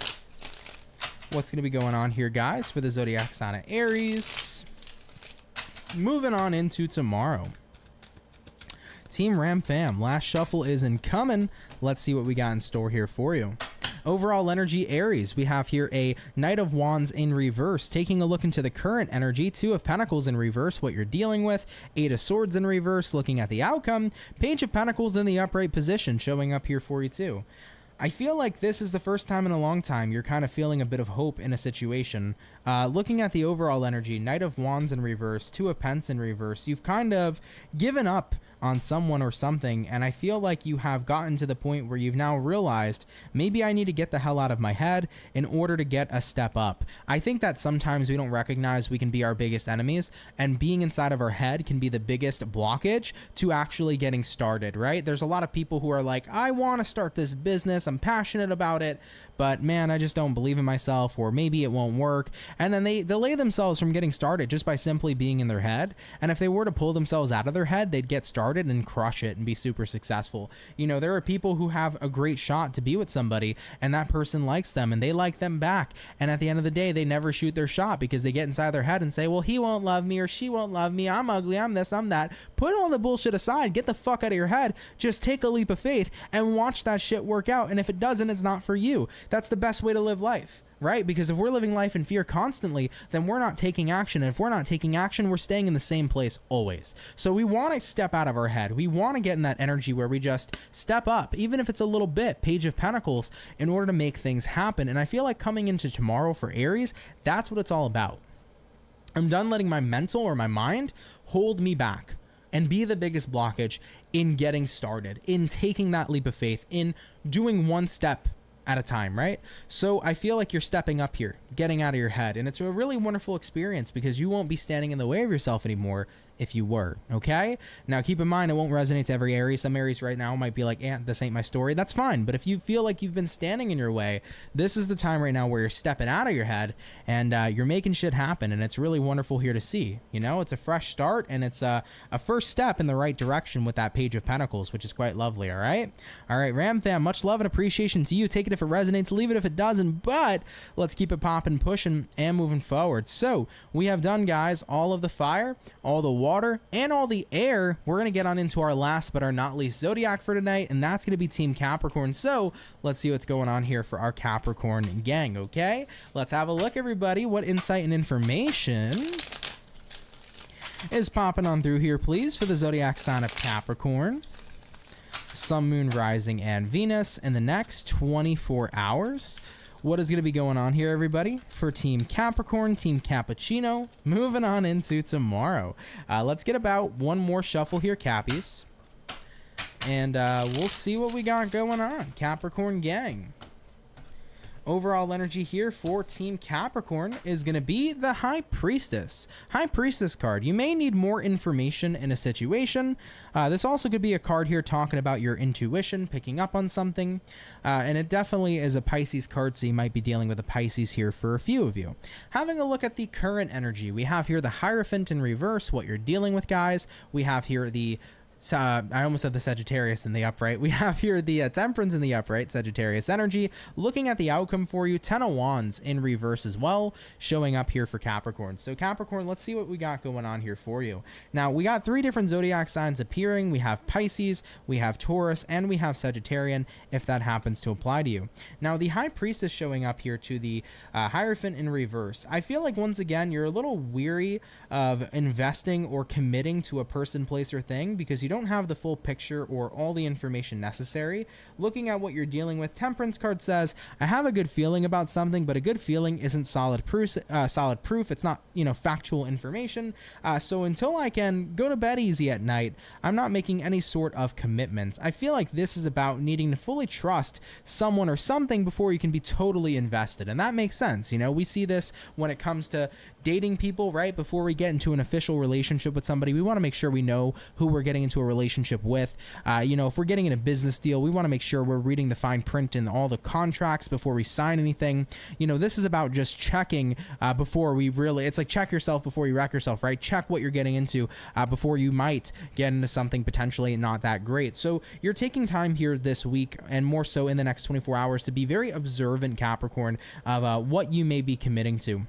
What's going to be going on here, guys, for the zodiac sign of Aries? Moving on into tomorrow. Team Ram fam, last shuffle is incoming. Let's see what we got in store here for you. Overall energy, Aries, we have here a Knight of Wands in reverse. Taking a look into the current energy, 2 of Pentacles in reverse, what you're dealing with. 8 of Swords in reverse, looking at the outcome. Page of Pentacles in the upright position, showing up here for you too. I feel like this is the first time in a long time you're kind of feeling a bit of hope in a situation. Looking at the overall energy, Knight of Wands in reverse, 2 of Pence in reverse, you've kind of given up on someone or something, and I feel like you have gotten to the point where you've now realized, maybe I need to get the hell out of my head in order to get a step up. I think that sometimes we don't recognize we can be our biggest enemies, and being inside of our head can be the biggest blockage to actually getting started, right? There's a lot of people who are like, I want to start this business, I'm passionate about it, but man, I just don't believe in myself, or maybe it won't work. And then they delay themselves from getting started just by simply being in their head. And if they were to pull themselves out of their head, they'd get started and crush it and be super successful. You know, there are people who have a great shot to be with somebody, and that person likes them and they like them back. And at the end of the day, they never shoot their shot because they get inside their head and say, well, he won't love me or she won't love me. I'm ugly. I'm this, I'm that. Put all the bullshit aside. Get the fuck out of your head. Just take a leap of faith and watch that shit work out. And if it doesn't, it's not for you. That's the best way to live life, right? Because if we're living life in fear constantly, then we're not taking action. And if we're not taking action, we're staying in the same place always. So we want to step out of our head. We want to get in that energy where we just step up, even if it's a little bit, Page of Pentacles, in order to make things happen. And I feel like coming into tomorrow for Aries, that's what it's all about. I'm done letting my mental or my mind hold me back and be the biggest blockage in getting started, in taking that leap of faith, in doing one step at a time, right? So I feel like you're stepping up here, getting out of your head, and it's a really wonderful experience because you won't be standing in the way of yourself anymore if you were, okay? Now keep in mind, it won't resonate to every Aries. Some Aries right now might be like, this ain't my story. That's fine. But if you feel like you've been standing in your way, this is the time right now where you're stepping out of your head and you're making shit happen. And it's really wonderful here to see. You know, it's a fresh start and it's a first step in the right direction with that Page of Pentacles, which is quite lovely, all right? All right, Ram fam, much love and appreciation to you. Take it if it resonates, leave it if it doesn't, but let's keep it popping, pushing, and moving forward. So we have done, guys, all of the fire, all the water, and all the air. We're going to get on into our last but our not least zodiac for tonight, and that's going to be Team Capricorn. So let's see what's going on here for our Capricorn gang, okay? Let's have a look, everybody. What insight and information is popping on through here, please, for the zodiac sign of Capricorn? Sun, Moon, Rising, and Venus in the next 24 hours. What is going to be going on here, everybody, for Team Capricorn, Team Cappuccino, moving on into tomorrow. Let's get about one more shuffle here, Cappies, and we'll see what we got going on, Capricorn gang. Overall energy here for Team Capricorn is going to be the High Priestess. High Priestess card. You may need more information in a situation. This also could be a card here talking about your intuition, picking up on something. And it definitely is a Pisces card, so you might be dealing with a Pisces here for a few of you. Having a look at the current energy, we have here the Hierophant in reverse, what you're dealing with, guys. We have here the I almost said the Sagittarius in the upright. We have here the Temperance in the upright, Sagittarius energy. Looking at the outcome for you, 10 of Wands in reverse as well, showing up here for Capricorn. So Capricorn, let's see what we got going on here for you. Now, we got 3 different zodiac signs appearing. We have Pisces, we have Taurus, and we have Sagittarian, if that happens to apply to you. Now, the High Priestess showing up here to the Hierophant in reverse. I feel like, once again, you're a little weary of investing or committing to a person, place, or thing because you don't have the full picture or all the information necessary. Looking at what you're dealing with, Temperance card says, I have a good feeling about something, but a good feeling isn't solid proof. It's not, factual information. So until I can go to bed easy at night, I'm not making any sort of commitments. I feel like this is about needing to fully trust someone or something before you can be totally invested. And that makes sense. We see this when it comes to dating people, right? Before we get into an official relationship with somebody, we want to make sure we know who we're getting into a relationship with. If we're getting in a business deal, we want to make sure we're reading the fine print in all the contracts before we sign anything. This is about just checking before we really, it's like check yourself before you wreck yourself, right? Check what you're getting into before you might get into something potentially not that great. So you're taking time here this week, and more so in the next 24 hours, to be very observant, Capricorn, of what you may be committing to.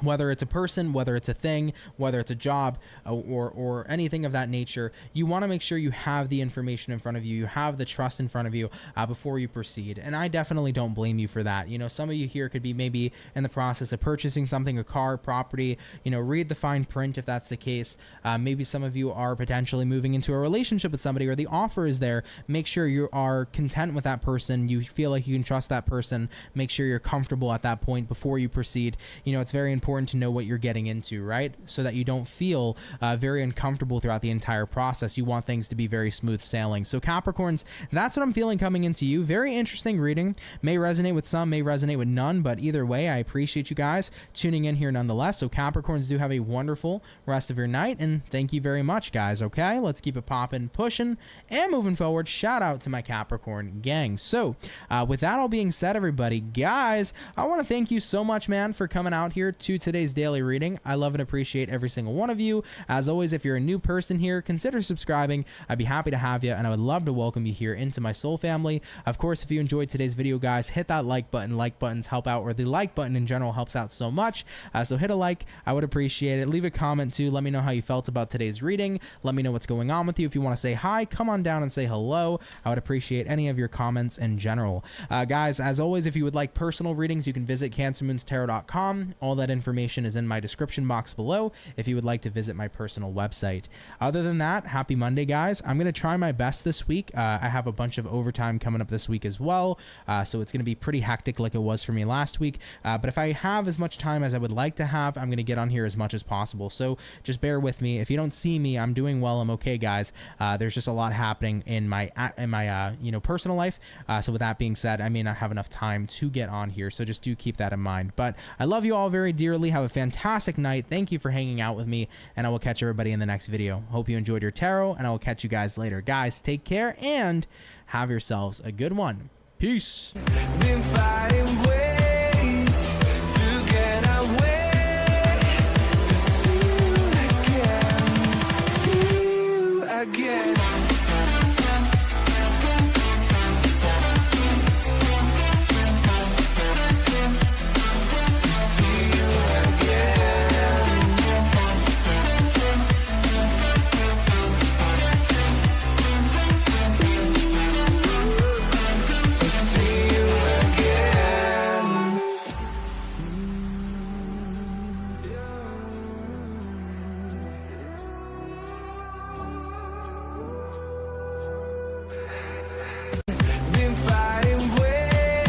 Whether it's a person, whether it's a thing, whether it's a job, or anything of that nature, you want to make sure you have the information in front of you, you have the trust in front of you before you proceed. And I definitely don't blame you for that. Some of you here could be maybe in the process of purchasing something, a car, property, read the fine print if that's the case. Maybe some of you are potentially moving into a relationship with somebody, or the offer is there. Make sure you are content with that person. You feel like you can trust that person. Make sure you're comfortable at that point before you proceed. It's very important to know what you're getting into, right? So that you don't feel very uncomfortable throughout the entire process. You want things to be very smooth sailing. So Capricorns, that's what I'm feeling coming into you. Very interesting reading. May resonate with some, may resonate with none, but either way, I appreciate you guys tuning in here nonetheless. So Capricorns, do have a wonderful rest of your night, and thank you very much, guys, okay? Let's keep it popping, pushing, and moving forward. Shout out to my Capricorn gang. So with that all being said, everybody, guys, I want to thank you so much, man, for coming out here to today's daily reading. I love and appreciate every single one of you. As always, if you're a new person here, consider subscribing. I'd be happy to have you, and I would love to welcome you here into my soul family. Of course, if you enjoyed today's video, guys, hit that like button. Like buttons help out, or the like button in general helps out so much. So hit a like. I would appreciate it. Leave a comment too. Let me know how you felt about today's reading. Let me know what's going on with you. If you want to say hi, come on down and say hello. I would appreciate any of your comments in general. Guys, as always, if you would like personal readings, you can visit CancerMoonsTarot.com. All that information is in my description box below if you would like to visit my personal website. Other than that, happy Monday, guys. I'm going to try my best this week. I have a bunch of overtime coming up this week as well, so it's going to be pretty hectic like it was for me last week. But if I have as much time as I would like to have, I'm going to get on here as much as possible. So just bear with me. If you don't see me, I'm doing well. I'm okay, guys. There's just a lot happening in my personal life. So with that being said, I may not have enough time to get on here. So just do keep that in mind. But I love you all very dearly. Have a fantastic night. Thank you for hanging out with me, and I will catch everybody in the next video. Hope you enjoyed your tarot, and I will catch you guys later. Guys, take care and have yourselves a good one. Peace. Been fighting